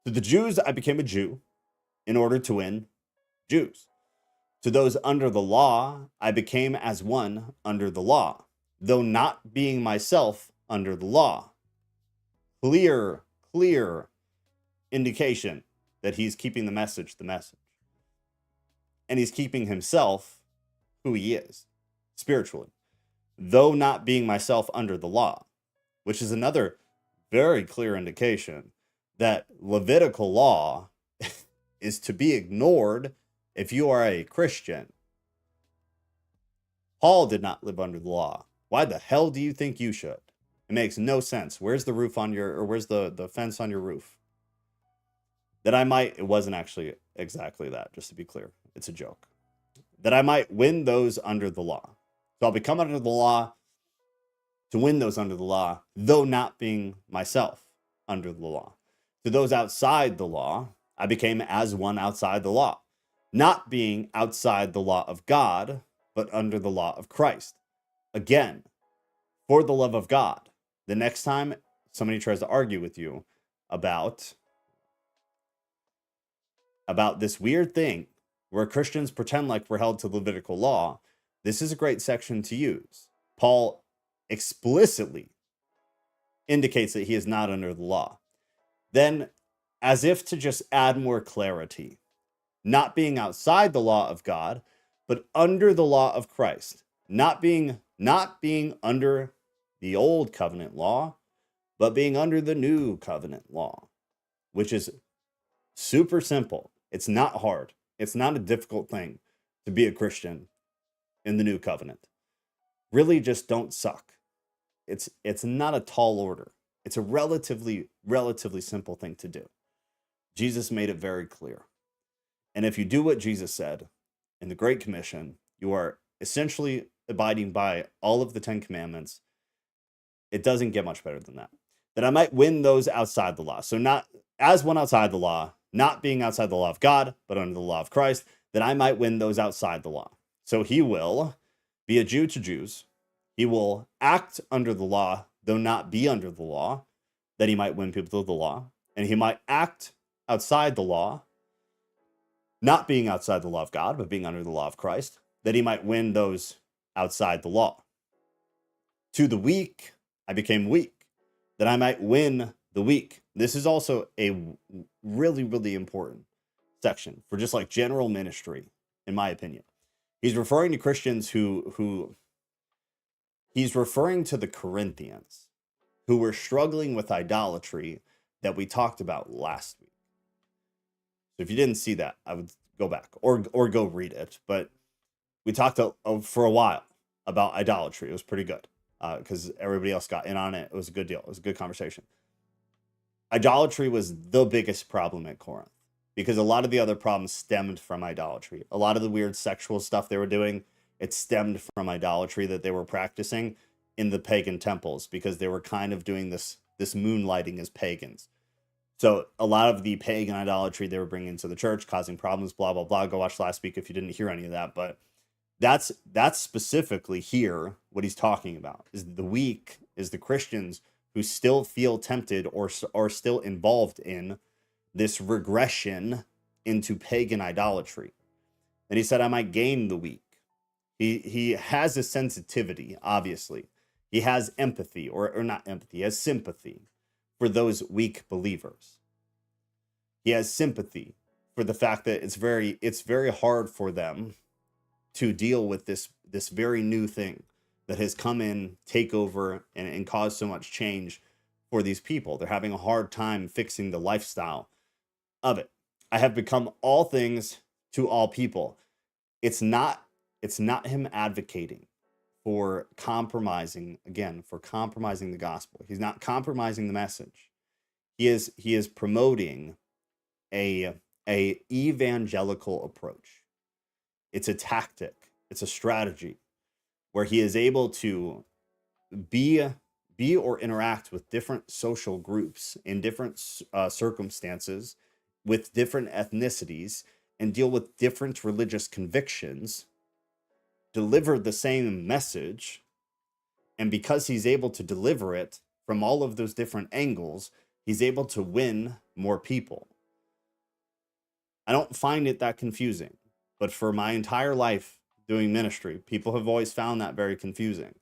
To the Jews, I became a Jew in order to win Jews. To those under the law, I became as one under the law, though not being myself under the law. Clear indication that he's keeping the message. And he's keeping himself who he is, spiritually, though not being myself under the law, which is another very clear indication that Levitical law is to be ignored if you are a Christian. Paul did not live under the law. Why the hell do you think you should? It makes no sense. Where's the roof on your, or where's the fence on your roof? That I might, it wasn't actually exactly that, just to be clear. It's a joke. That I might win those under the law. So I'll become under the law to win those under the law, though not being myself under the law. To those outside the law, I became as one outside the law, not being outside the law of God, but under the law of Christ. Again, for the love of God. The next time somebody tries to argue with you about this weird thing where Christians pretend like we're held to Levitical law, this is a great section to use. Paul explicitly indicates that he is not under the law. Then, as if to just add more clarity, not being outside the law of God, but under the law of Christ, not being under the old covenant law, but being under the new covenant law, which is super simple. It's not hard. It's not a difficult thing to be a Christian in the new covenant. Really just don't suck. It's not a tall order. It's a relatively simple thing to do. Jesus made it very clear. And if you do what Jesus said in the Great Commission, you are essentially abiding by all of the 10 commandments. It doesn't get much better than that. That I might win those outside the law. So not as one outside the law, not being outside the law of God, but under the law of Christ, that I might win those outside the law. So he will be a Jew to Jews. He will act under the law, though not be under the law, that he might win people to the law. And he might act outside the law, not being outside the law of God, but being under the law of Christ, that he might win those outside the law. To the weak, I became weak, that I might win the weak. This is also a really important section for just like general ministry, in my opinion. He's referring to Christians who he's referring to the Corinthians who were struggling with idolatry that we talked about last week. So if you didn't see that, I would go back or go read it. But we talked for a while about idolatry. It was pretty good because everybody else got in on it. It was a good deal. It was a good conversation. Idolatry was the biggest problem at Corinth because a lot of the other problems stemmed from idolatry. A lot of the weird sexual stuff they were doing, it stemmed from idolatry that they were practicing in the pagan temples because they were kind of doing this moonlighting as pagans. So a lot of the pagan idolatry they were bringing into the church, causing problems, blah, blah, blah. Go watch last week if you didn't hear any of that. But that's specifically here what he's talking about is the weak, is the Christians who still feel tempted or are still involved in this regression into pagan idolatry. And he said, I might gain the weak. He has a sensitivity, obviously. He has empathy, or not empathy, he has sympathy for those weak believers. He has sympathy for the fact that it's very hard for them to deal with this very new thing that has come in, take over, and cause so much change for these people. They're having a hard time fixing the lifestyle of it. I have become all things to all people. It's not him advocating for compromising, again, for compromising the gospel. He's not compromising the message. He is promoting a evangelical approach. It's a tactic, it's a strategy where he is able to be or interact with different social groups in different circumstances, with different ethnicities, and deal with different religious convictions, deliver the same message. And because he's able to deliver it from all of those different angles, he's able to win more people. I don't find it that confusing, but for my entire life doing ministry, people have always found that very confusing.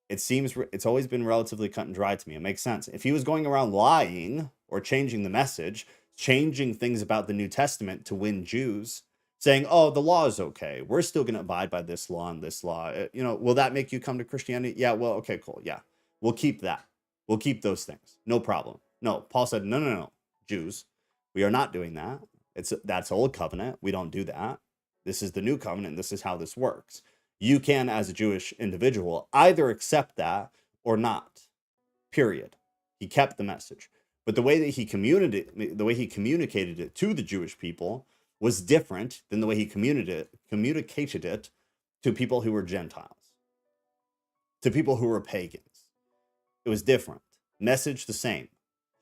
It's always been relatively cut and dry to me. It makes sense. If he was going around lying or changing the message, changing things about the New Testament to win Jews, saying, oh, the law is okay, we're still going to abide by this law and this law, will that make you come to Christianity? Yeah, well, okay, cool. Yeah, we'll keep that. We'll keep those things. No problem. No, Paul said, no, Jews, we are not doing that. That's old covenant. We don't do that. This is the new covenant. This is how this works. You can, as a Jewish individual, either accept that or not, period. He kept the message. But the way that he communicated it to the Jewish people was different than the way he communicated it to people who were Gentiles, to people who were pagans. It was different. Message the same.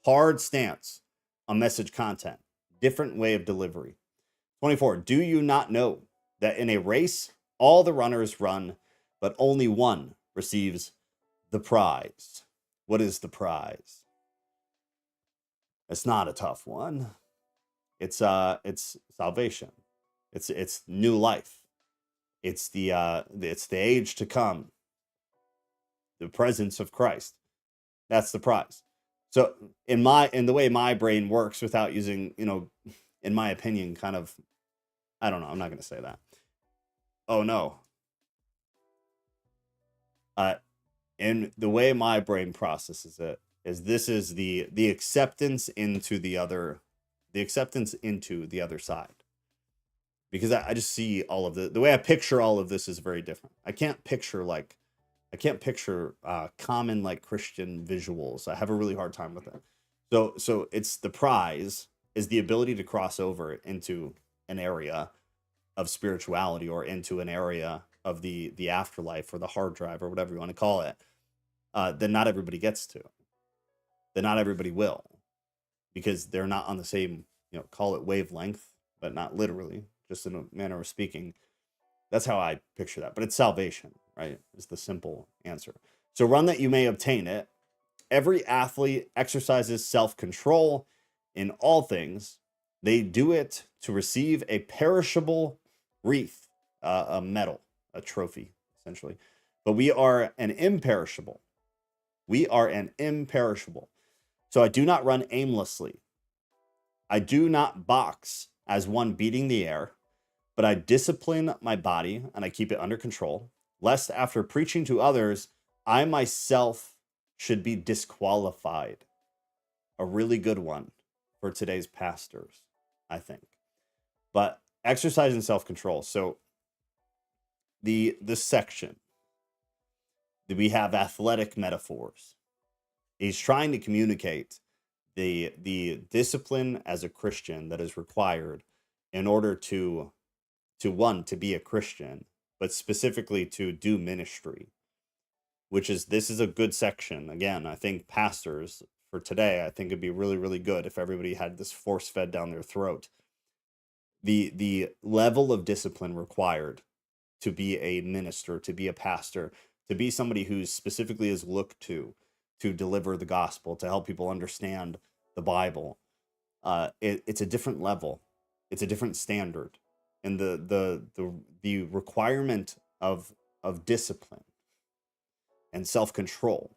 Hard stance on message content. Different way of delivery. 24. Do you not know that in a race all the runners run, but only one receives the prize? What is the prize? It's not a tough one. It's salvation. It's new life. It's the age to come. The presence of Christ. That's the prize. So in the way my brain works, without using, in my opinion, kind of, I don't know, I'm not going to say that. Oh no. And the way my brain processes it is this is the acceptance into the other side. Because I just see all of the way I picture all of this is very different. I can't picture common like Christian visuals. I have a really hard time with it. So it's the prize is the ability to cross over into an area of spirituality, or into an area of the afterlife, or the hard drive, or whatever you want to call it, that not everybody gets to, that not everybody will, because they're not on the same, call it wavelength, but not literally, just in a manner of speaking. That's how I picture that. But it's salvation, right? Is the simple answer. So run that you may obtain it. Every athlete exercises self-control in all things. They do it to receive a perishable wreath, a medal, a trophy, essentially. But we are an imperishable. So I do not run aimlessly. I do not box as one beating the air, but I discipline my body and I keep it under control, lest after preaching to others, I myself should be disqualified. A really good one for today's pastors, I think. But exercising self-control. So this section, we have athletic metaphors. He's trying to communicate the discipline as a Christian that is required in order to be a Christian, but specifically to do ministry, this is a good section. Again, I think pastors for today, I think it'd be really, really good if everybody had this force fed down their throat. The level of discipline required to be a minister, to be a pastor, to be somebody who specifically is looked to deliver the gospel, to help people understand the Bible. It's a different level. It's a different standard. And the requirement of discipline and self-control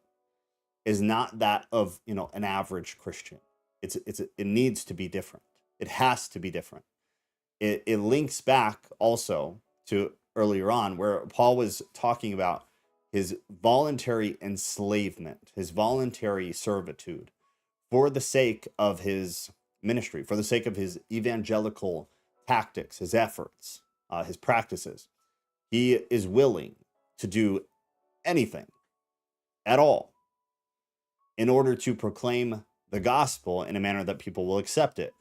is not that of, an average Christian. It needs to be different. It has to be different. It links back also to earlier on where Paul was talking about his voluntary enslavement, his voluntary servitude for the sake of his ministry, for the sake of his evangelical tactics, his efforts, his practices. He is willing to do anything at all in order to proclaim the gospel in a manner that people will accept it,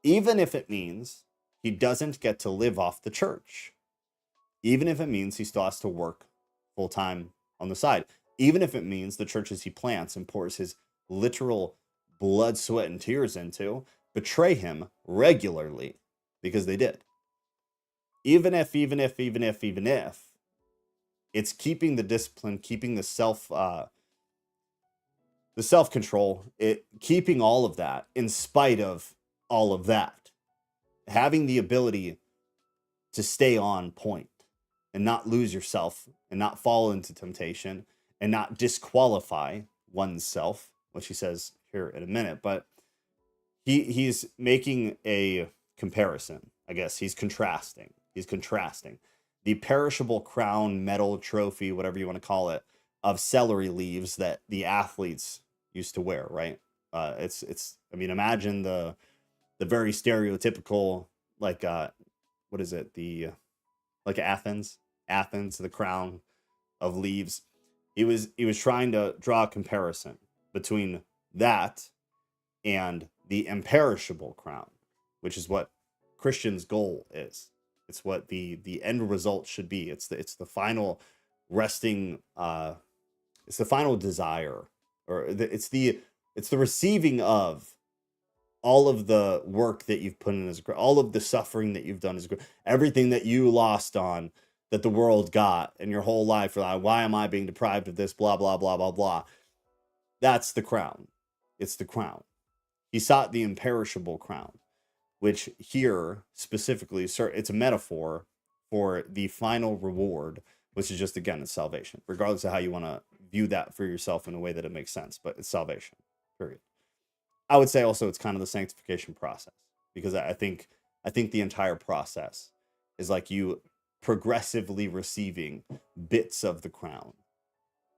even if it means he doesn't get to live off the church, even if it means he still has to work full time on the side, even if it means the churches he plants and pours his literal blood, sweat, and tears into betray him regularly, because they did. Even if it's keeping the discipline, keeping the self-control, keeping all of that in spite of all of that, having the ability to stay on point and not lose yourself and not fall into temptation and not disqualify oneself, which he says here in a minute. But he's making a comparison, I guess. He's contrasting the perishable crown, medal, trophy, whatever you want to call it, of celery leaves that the athletes used to wear, right? I mean, imagine the very stereotypical, like what is it, like Athens, the crown of leaves. He was trying to draw a comparison between that and the imperishable crown, which is what Christian's goal is. It's what the end result should be. It's the final resting, it's the final desire, or it's the receiving of all of the work that you've put in as all of the suffering that you've done as everything that you lost on, that the world got in your whole life. Like, why am I being deprived of this? Blah, blah, blah, blah, blah. That's the crown. It's the crown. He sought the imperishable crown, which here specifically, it's a metaphor for the final reward, which is just, again, it's salvation, regardless of how you want to view that for yourself in a way that it makes sense, but it's salvation, period. I would say also it's kind of the sanctification process, because I think the entire process is like you progressively receiving bits of the crown.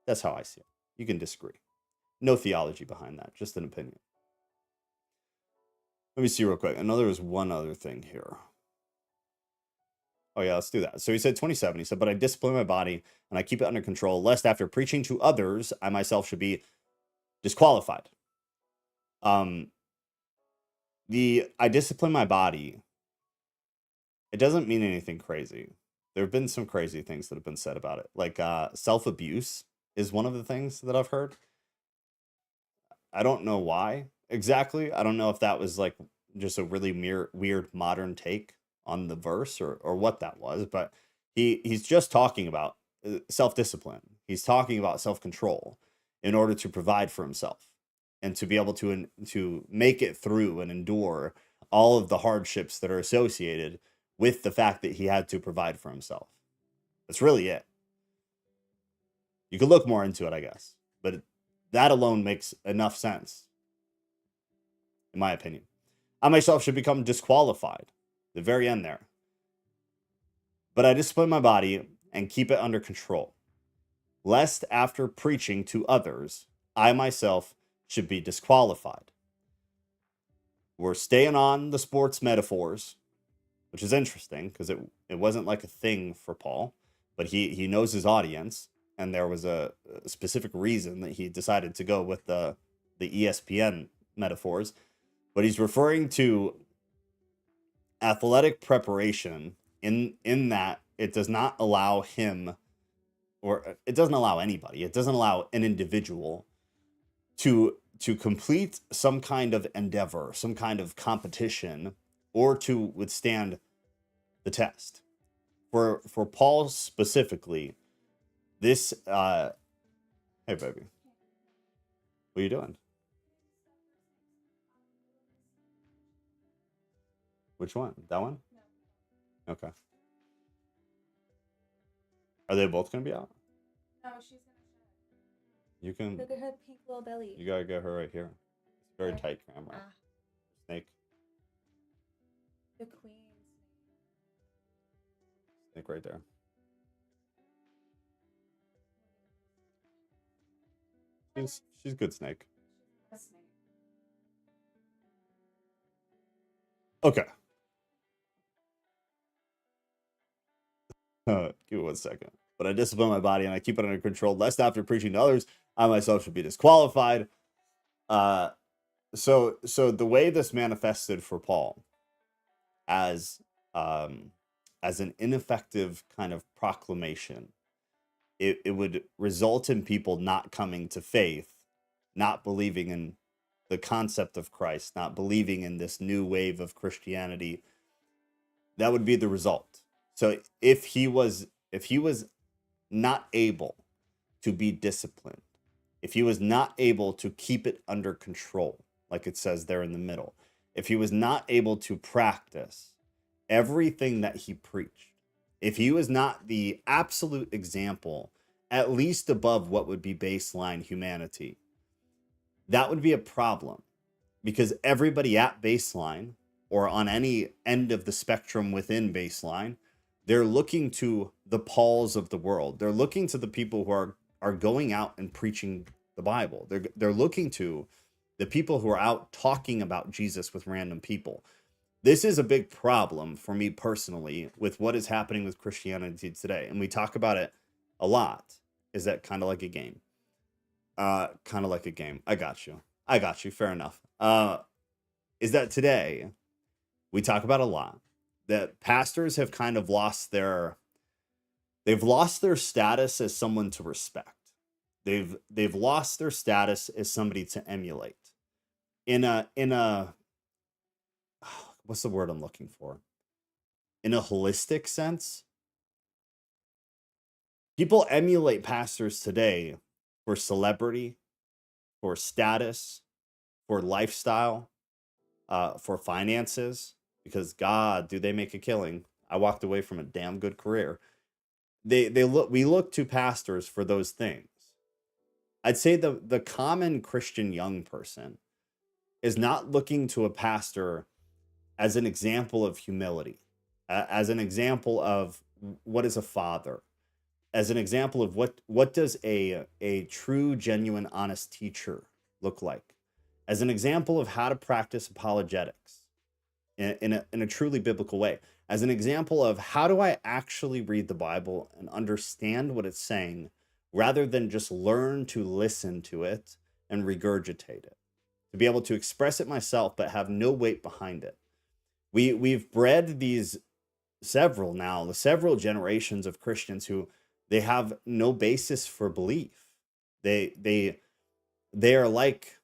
That's how I see it. You can disagree. No theology behind that, just an opinion. Let me see real quick. I know there was one other thing here. Oh yeah, let's do that. So he said 27. He said, but I discipline my body and I keep it under control, lest after preaching to others, I myself should be disqualified. I discipline my body. It doesn't mean anything crazy. There have been some crazy things that have been said about it. Like self-abuse is one of the things that I've heard. I don't know why exactly. I don't know if that was like just a really weird modern take on the verse, or what that was, but he's just talking about self-discipline. He's talking about self-control in order to provide for himself and to be able to make it through and endure all of the hardships that are associated with the fact that he had to provide for himself. That's really it. You could look more into it, I guess, but that alone makes enough sense, in my opinion. I myself should become disqualified. The very end there. But I discipline my body and keep it under control, lest after preaching to others, I myself should be disqualified. We're staying on the sports metaphors, which is interesting because it wasn't like a thing for Paul, but he knows his audience, and there was a specific reason that he decided to go with the ESPN metaphors. But he's referring to athletic preparation in that it does not allow him, or it doesn't allow anybody, it doesn't allow an individual to complete some kind of endeavor, some kind of competition, or to withstand the test. For Paul specifically, this hey baby, what are you doing? Which one? That one? Okay. Are they both gonna be out? No, she's gonna shed. You can Look at her pink little belly. You gotta get her right here. It's very tight camera. Snake. The queen. Snake right there. She's good snake. A snake. Okay. Give me 1 second. but I discipline my body and I keep it under control, lest after preaching to others, I myself should be disqualified. So the way this manifested for Paul as an ineffective kind of proclamation, it would result in people not coming to faith, not believing in the concept of Christ, not believing in this new wave of Christianity. That would be the result. So if he was not able to be disciplined, if he was not able to keep it under control, like it says there in the middle, if he was not able to practice everything that he preached, if he was not the absolute example, at least above what would be baseline humanity, that would be a problem, because everybody at baseline or on any end of the spectrum within baseline, they're looking to the Pauls of the world. They're looking to the people who are going out and preaching the Bible. They're looking to the people who are out talking about Jesus with random people. This is a big problem for me personally with what is happening with Christianity today. And we talk about it a lot. Is that kind of like a game? Kind of like a game. I got you. Fair enough. Is that today we talk about a lot that pastors have kind of they've lost their status as someone to respect. They've lost their status as somebody to emulate. In a what's the word I'm looking for? In a holistic sense, people emulate pastors today for celebrity, for status, for lifestyle, for finances, because God, do they make a killing? I walked away from a damn good career. We look to pastors for those things. I'd say the common Christian young person is not looking to a pastor as an example of humility, as an example of what is a father, as an example of what does a true, genuine, honest teacher look like, as an example of how to practice apologetics in a truly biblical way, as an example of how do I actually read the Bible and understand what it's saying, rather than just learn to listen to it and regurgitate it, to be able to express it myself but have no weight behind it. We've bred these several generations of Christians who they have no basis for belief. They are like,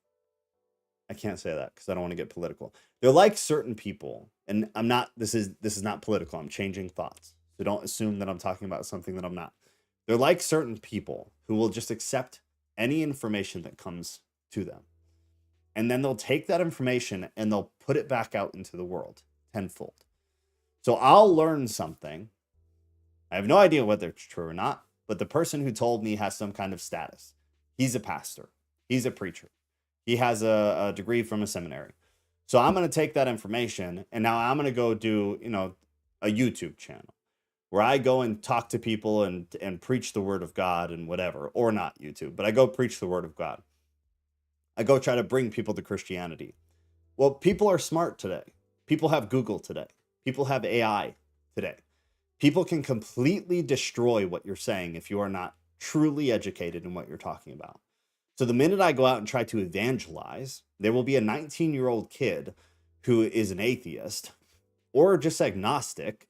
I can't say that because I don't want to get political. They're like certain people, and I'm not, this is not political. I'm changing thoughts. So don't assume that I'm talking about something that I'm not. They're like certain people who will just accept any information that comes to them. And then they'll take that information and they'll put it back out into the world tenfold. So I'll learn something. I have no idea whether it's true or not, but the person who told me has some kind of status. He's a pastor. He's a preacher. He has a degree from a seminary. So I'm going to take that information and now I'm going to go do, a YouTube channel where I go and talk to people and preach the word of God and whatever, or not YouTube, but I go preach the word of God. I go try to bring people to Christianity. Well, people are smart today. People have Google today. People have AI today. People can completely destroy what you're saying if you are not truly educated in what you're talking about. So the minute I go out and try to evangelize, there will be a 19-year-old kid who is an atheist or just agnostic,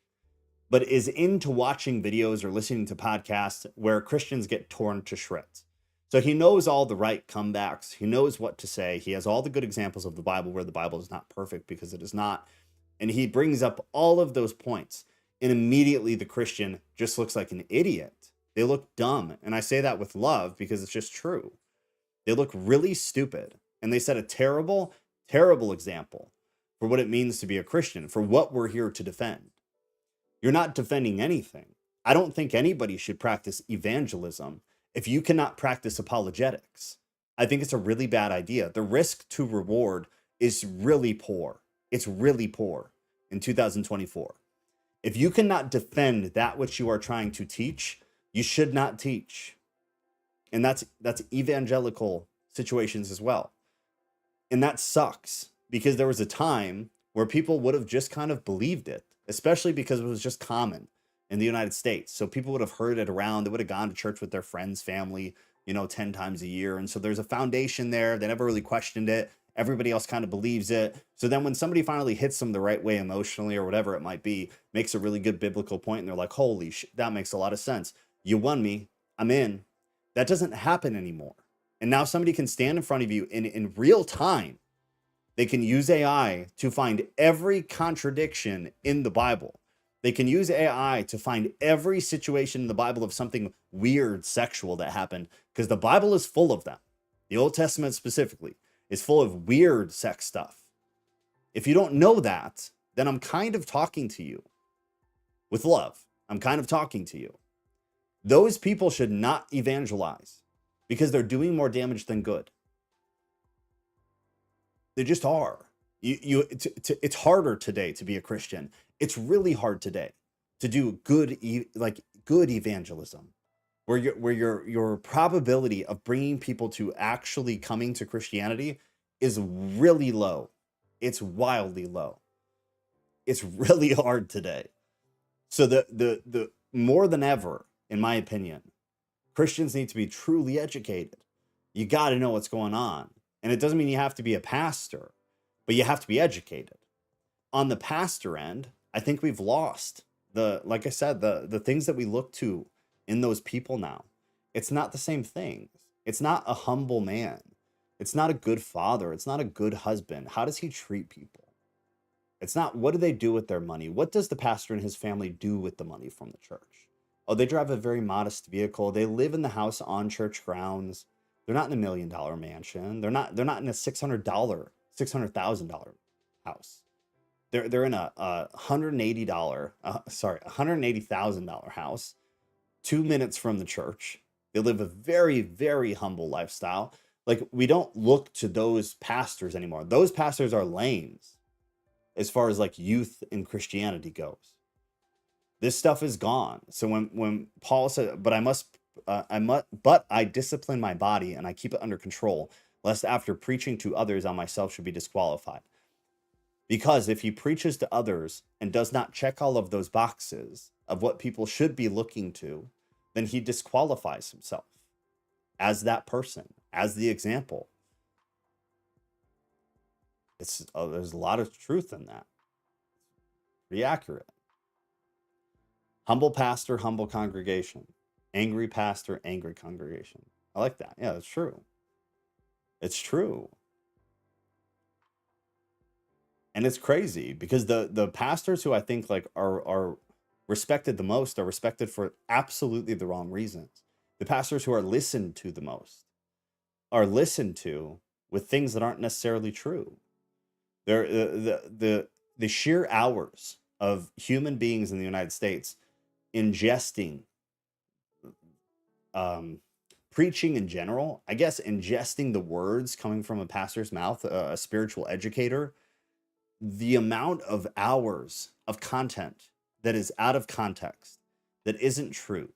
but is into watching videos or listening to podcasts where Christians get torn to shreds. So he knows all the right comebacks. He knows what to say. He has all the good examples of the Bible where the Bible is not perfect, because it is not. And he brings up all of those points. And immediately the Christian just looks like an idiot. They look dumb. And I say that with love because it's just true. They look really stupid. And they set a terrible, terrible example for what it means to be a Christian, for what we're here to defend. You're not defending anything. I don't think anybody should practice evangelism if you cannot practice apologetics. I think it's a really bad idea. The risk to reward is really poor. It's really poor in 2024. If you cannot defend that which you are trying to teach, you should not teach. And that's evangelical situations as well. And that sucks, because there was a time where people would have just kind of believed it, especially because it was just common in the United States. So people would have heard it around. They would have gone to church with their friends, family, 10 times a year. And so there's a foundation there. They never really questioned it. Everybody else kind of believes it. So then when somebody finally hits them the right way emotionally or whatever it might be, makes a really good biblical point, and they're like, holy shit, that makes a lot of sense. You won me. I'm in. That doesn't happen anymore. And now somebody can stand in front of you in real time. They can use AI to find every contradiction in the Bible. They can use AI to find every situation in the Bible of something weird sexual that happened, because the Bible is full of them. The Old Testament specifically is full of weird sex stuff. If you don't know that, then I'm kind of talking to you with love. I'm kind of talking to you. Those people should not evangelize because they're doing more damage than good. They just are. It's harder today to be a Christian. It's really hard today to do good evangelism, where your probability of bringing people to actually coming to Christianity is really low. It's wildly low. It's really hard today. So the more than ever, in my opinion, Christians need to be truly educated. You got to know what's going on. And it doesn't mean you have to be a pastor, but you have to be educated. On the pastor end, I think we've lost like I said, the things that we look to in those people now. It's not the same things. It's not a humble man. It's not a good father. It's not a good husband. How does he treat people? It's not, what do they do with their money? What does the pastor and his family do with the money from the church? Oh, they drive a very modest vehicle. They live in the house on church grounds. They're not in $1 million mansion. They're not in a $600,000 house. They're in a $180,000 house, 2 minutes from the church. They live a very, very humble lifestyle. Like, we don't look to those pastors anymore. Those pastors are lames as far as like youth in Christianity goes. This stuff is gone. So when Paul said, but I discipline my body and I keep it under control, lest after preaching to others I myself should be disqualified. Because if he preaches to others and does not check all of those boxes of what people should be looking to, then he disqualifies himself as that person, as the example. There's a lot of truth in that. Pretty accurate. Humble pastor, humble congregation. Angry pastor, angry congregation. I like that. Yeah, that's true. It's true. And it's crazy because the pastors who I think like are respected the most are respected for absolutely the wrong reasons. The pastors who are listened to the most are listened to with things that aren't necessarily true. They're the sheer hours of human beings in the United States ingesting preaching in general, I guess ingesting the words coming from a pastor's mouth, a spiritual educator, the amount of hours of content that is out of context, that isn't true,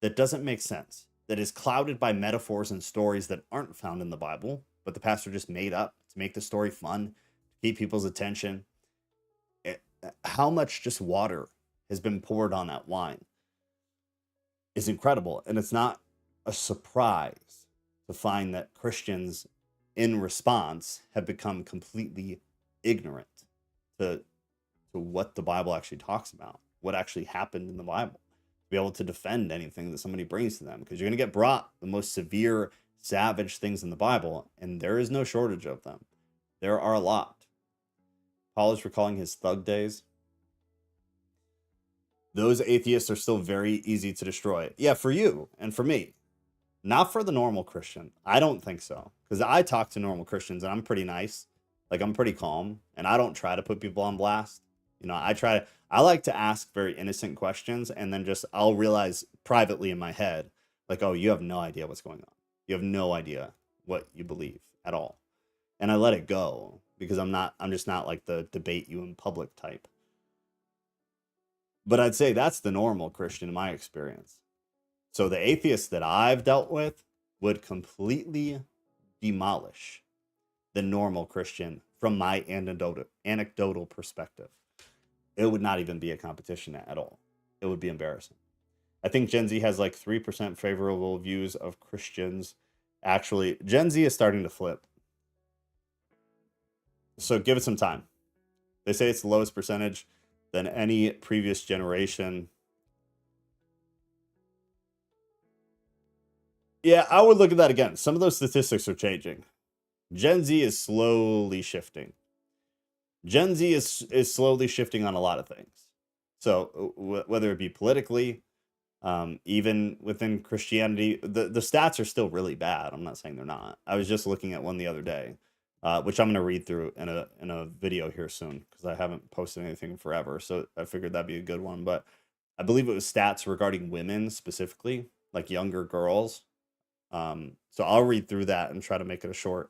that doesn't make sense, that is clouded by metaphors and stories that aren't found in the Bible, but the pastor just made up to make the story fun, to keep people's attention. How much just water has been poured on that wine is incredible. And it's not a surprise to find that Christians in response have become completely ignorant to what the Bible actually talks about, what actually happened in the Bible, to be able to defend anything that somebody brings to them, because you're going to get brought the most severe, savage things in the Bible, and there is no shortage of them. There are a lot. Paul is recalling his thug days. Those atheists are still very easy to destroy. Yeah, for you and for me. Not for the normal Christian. I don't think so. Because I talk to normal Christians and I'm pretty nice. Like, I'm pretty calm. And I don't try to put people on blast. I like to ask very innocent questions. And then I'll realize privately in my head, like, oh, you have no idea what's going on. You have no idea what you believe at all. And I let it go because I'm just not like the debate you in public type. But I'd say that's the normal Christian in my experience. So the atheists that I've dealt with would completely demolish the normal Christian from my anecdotal perspective. It would not even be a competition at all. it would be embarrassing. I think Gen Z has like 3% favorable views of Christians. Actually, Gen Z is starting to flip. So give it some time. They say it's the lowest percentage than any previous generation. Yeah, I would look at that again. Some of those statistics are changing. Gen Z is slowly shifting. Gen Z is slowly shifting on a lot of things. So whether it be politically, even within Christianity, the stats are still really bad. I'm not saying they're not. I was just looking at one the other day, which I'm going to read through in a video here soon because I haven't posted anything forever. So I figured that'd be a good one. But I believe it was stats regarding women specifically, like younger girls. So I'll read through that and try to make it a short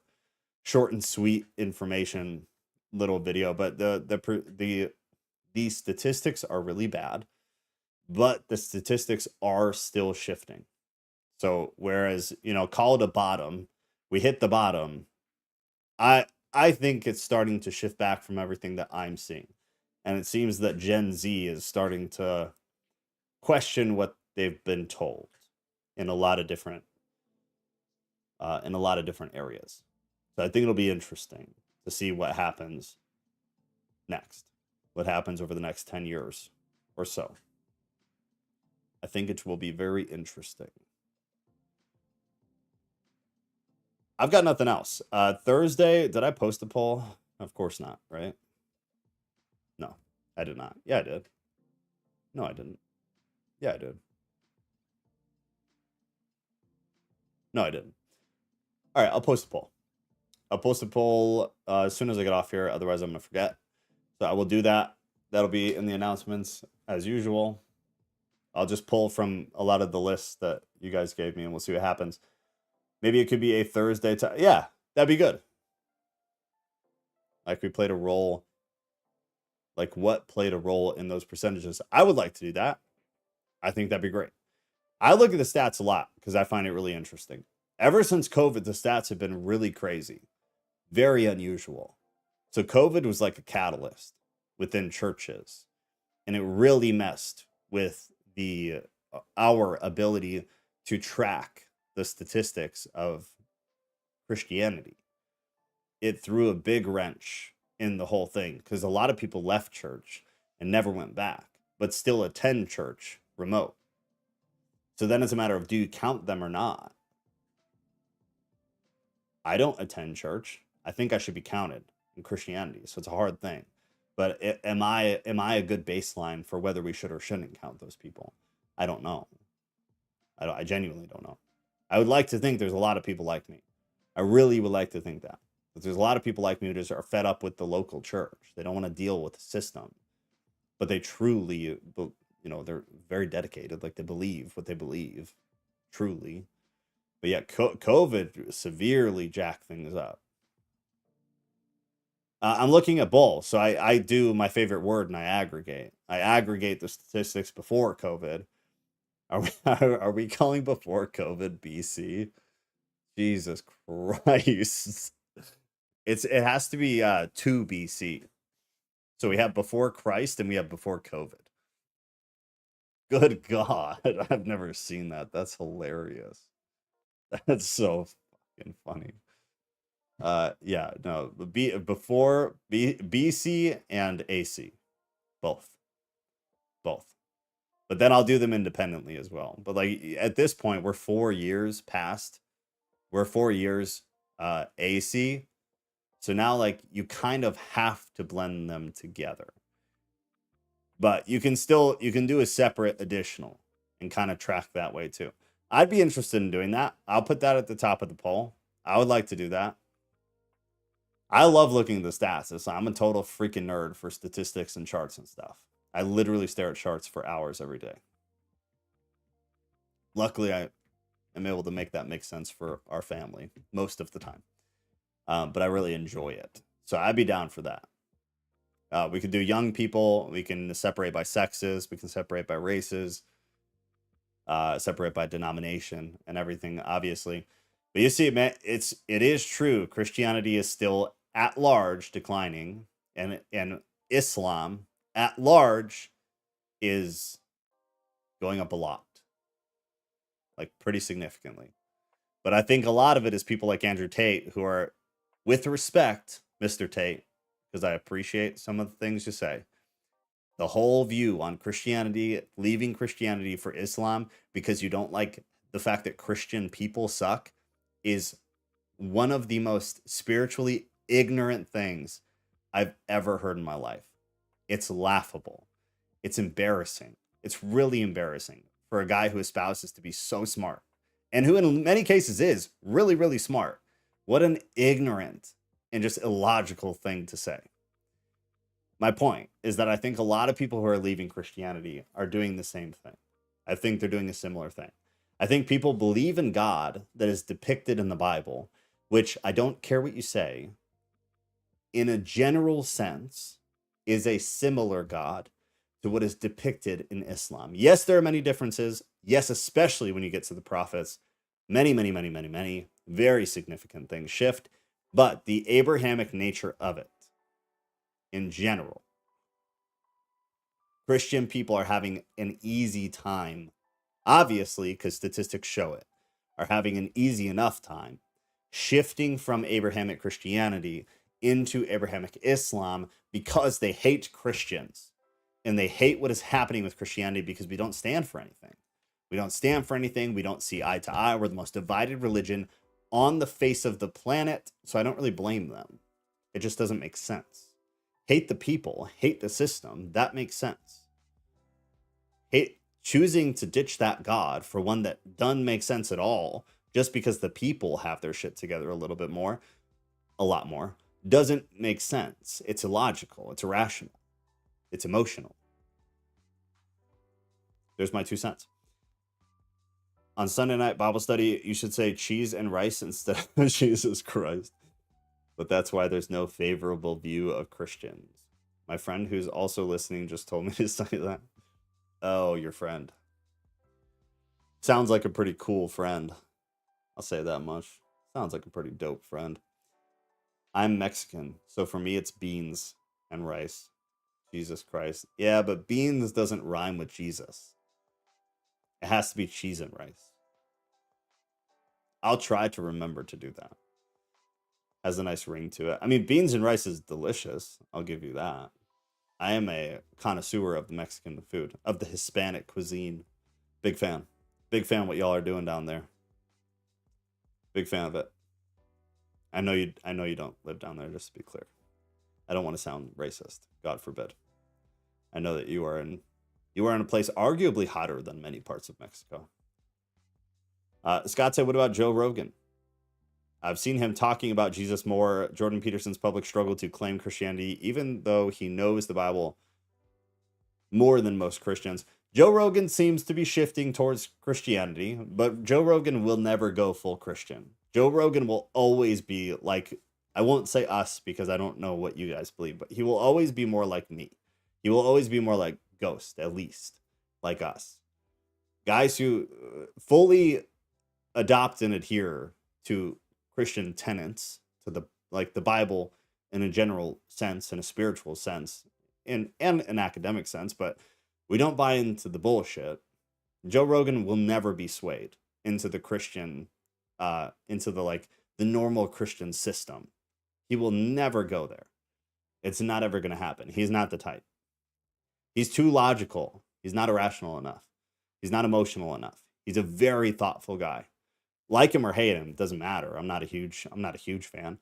and sweet information little video. But the statistics are really bad, but the statistics are still shifting. So whereas, call it a bottom, we hit the bottom. I think it's starting to shift back from everything that I'm seeing. And it seems that Gen Z is starting to question what they've been told in a lot of different areas. So I think it'll be interesting to see what happens next. What happens over the next 10 years or so. I think it will be very interesting. I've got nothing else. Thursday, did I post a poll? Of course not, right? No, I did not. Yeah, I did. No, I didn't. Yeah, I did. No, I didn't. All right, I'll post a poll. I'll post a poll as soon as I get off here. Otherwise, I'm going to forget. So I will do that. That'll be in the announcements as usual. I'll just pull from a lot of the lists that you guys gave me, and we'll see what happens. Maybe it could be a Thursday. Yeah, that'd be good. Like we played a role. Like what played a role in those percentages? I would like to do that. I think that'd be great. I look at the stats a lot because I find it really interesting. Ever since COVID, the stats have been really crazy. Very unusual. So COVID was like a catalyst within churches. And it really messed with our ability to track the statistics of Christianity. It threw a big wrench in the whole thing because a lot of people left church and never went back, but still attend church remote. So then it's a matter of, do you count them or not? I don't attend church. I think I should be counted in Christianity. So it's a hard thing. But am I a good baseline for whether we should or shouldn't count those people? I don't know. I genuinely don't know. I would like to think there's a lot of people like me. I really would like to think that. But there's a lot of people like me who just are fed up with the local church. They don't want to deal with the system. But they truly, they're very dedicated. Like they believe what they believe, truly. But yeah, COVID severely jacked things up. I'm looking at both. So I do my favorite word and I aggregate. I aggregate the statistics before COVID. Are we calling before COVID BC? Jesus Christ. It has to be 2 BC. So we have before Christ and we have before COVID. Good God. I've never seen that. That's hilarious. That's so fucking funny. Yeah, no, before BC and AC, both. But then I'll do them independently as well. But like at this point, we're 4 years past. We're 4 years AC. So now like you kind of have to blend them together. But you can do a separate additional and kind of track that way too. I'd be interested in doing that. I'll put that at the top of the poll. I would like to do that. I love looking at the stats. I'm a total freaking nerd for statistics and charts and stuff. I literally stare at charts for hours every day. Luckily, I am able to make that make sense for our family most of the time. But I really enjoy it. So I'd be down for that. We could do young people. We can separate by sexes. We can separate by races. Separate by denomination and everything, obviously. But you see, man, it is true. Christianity is still at large declining, and Islam at large is going up a lot, like pretty significantly. But I think a lot of it is people like Andrew Tate who are, with respect, Mr. Tate, because I appreciate some of the things you say. The whole view on Christianity, leaving Christianity for Islam because you don't like the fact that Christian people suck, is one of the most spiritually ignorant things I've ever heard in my life. It's laughable. It's embarrassing. It's really embarrassing for a guy who espouses to be so smart and who in many cases is really, really smart. What an ignorant and just illogical thing to say. My point is that I think a lot of people who are leaving Christianity are doing the same thing. I think they're doing a similar thing. I think people believe in God that is depicted in the Bible, which I don't care what you say, in a general sense, is a similar God to what is depicted in Islam. Yes, there are many differences. Yes, especially when you get to the prophets, many, many, many, many, many very significant things shift. But the Abrahamic nature of it, in general, Christian people are having an easy time, obviously, because statistics show it, are having an easy enough time shifting from Abrahamic Christianity into Abrahamic Islam because they hate Christians and they hate what is happening with Christianity because we don't stand for anything. We don't stand for anything. We don't see eye to eye. We're the most divided religion on the face of the planet. So I don't really blame them. It just doesn't make sense. Hate the people, hate the system. That makes sense. Hate choosing to ditch that God for one that doesn't make sense at all, just because the people have their shit together a little bit more, a lot more, doesn't make sense. It's illogical. It's irrational. It's emotional. There's my 2 cents. On Sunday night Bible study, you should say cheese and rice instead of Jesus Christ. But that's why there's no favorable view of Christians. My friend who's also listening just told me to say that. Oh, your friend. Sounds like a pretty cool friend. I'll say that much. Sounds like a pretty dope friend. I'm Mexican, so for me it's beans and rice. Jesus Christ. Yeah, but beans doesn't rhyme with Jesus. It has to be cheese and rice. I'll try to remember to do that. Has a nice ring to it. I mean, beans and rice is delicious. I'll give you that. I am a connoisseur of the Mexican food, of the Hispanic cuisine. Big fan. Big fan of what y'all are doing down there. Big fan of it. I know you don't live down there, just to be clear. I don't want to sound racist. God forbid. I know that you are in a place arguably hotter than many parts of Mexico. Scott said, what about Joe Rogan? I've seen him talking about Jesus more. Jordan Peterson's public struggle to claim Christianity, even though he knows the Bible more than most Christians. Joe Rogan seems to be shifting towards Christianity, but Joe Rogan will never go full Christian. Joe Rogan will always be like, I won't say us because I don't know what you guys believe, but he will always be more like me. He will always be more like Ghost, at least, like us. Guys who fully adopt and adhere to Christian tenets, to the Bible in a general sense, in a spiritual sense, and an academic sense, but we don't buy into the bullshit. Joe Rogan will never be swayed into the Christian, into the normal Christian system. He will never go there. It's not ever going to happen. He's not the type. He's too logical. He's not irrational enough. He's not emotional enough. He's a very thoughtful guy. Like him or hate him, doesn't matter. I'm not a huge fan.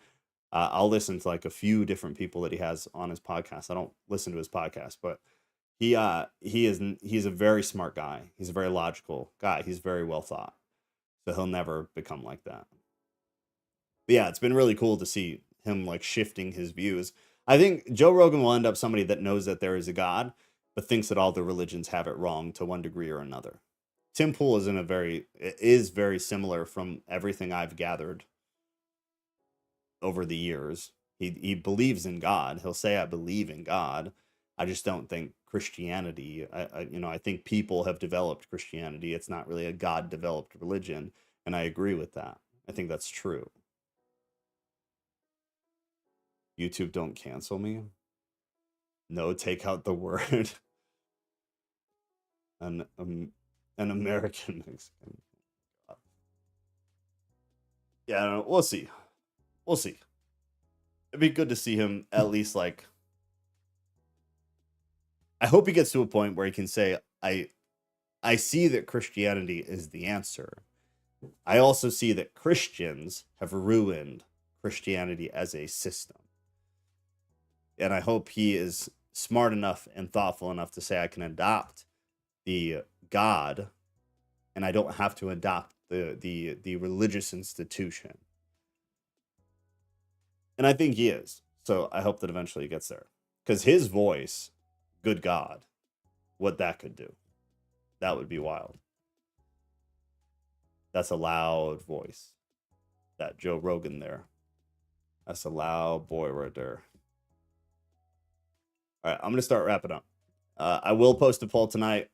I'll listen to like a few different people that he has on his podcast. I don't listen to his podcast, but he's a very smart guy. He's a very logical guy. He's very well thought. So he'll never become like that. But yeah, it's been really cool to see him like shifting his views. I think Joe Rogan will end up somebody that knows that there is a God, but thinks that all the religions have it wrong to one degree or another. Tim Pool is very similar from everything I've gathered over the years. He believes in God. He'll say, I believe in God. I just don't think Christianity, I think people have developed Christianity. It's not really a God developed religion. And I agree with that. I think that's true. YouTube, don't cancel me. No, take out the word. An American Mexican. Yeah, I don't know. We'll see. We'll see. It'd be good to see him at least like. I hope he gets to a point where he can say, I see that Christianity is the answer. I also see that Christians have ruined Christianity as a system. And I hope he is smart enough and thoughtful enough to say I can adopt the God and I don't have to adopt the religious institution. And I think he is. So I hope that eventually he gets there. Because his voice, good God, what that could do. That would be wild. That's a loud voice. That Joe Rogan there. That's a loud boy right there. All right, I'm going to start wrapping up. I will post a poll tonight.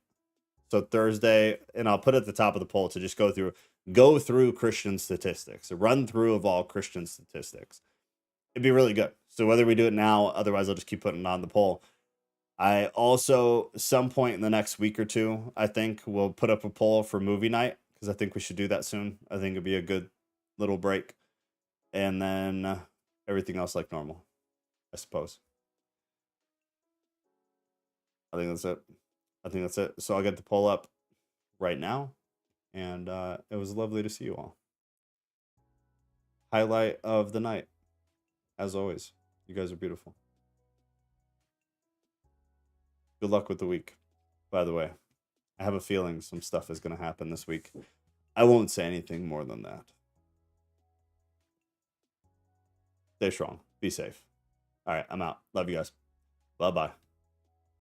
So Thursday, and I'll put at the top of the poll to just go through Christian statistics, a run through of all Christian statistics. It'd be really good. So whether we do it now, otherwise I'll just keep putting it on the poll. I also, some point in the next week or two, I think we'll put up a poll for movie night because I think we should do that soon. I think it'd be a good little break. And then everything else like normal, I suppose. I think that's it. So I'll get the poll up right now. And it was lovely to see you all. Highlight of the night. As always, you guys are beautiful. Good luck with the week, by the way. I have a feeling some stuff is going to happen this week. I won't say anything more than that. Stay strong. Be safe. All right, I'm out. Love you guys. Bye-bye.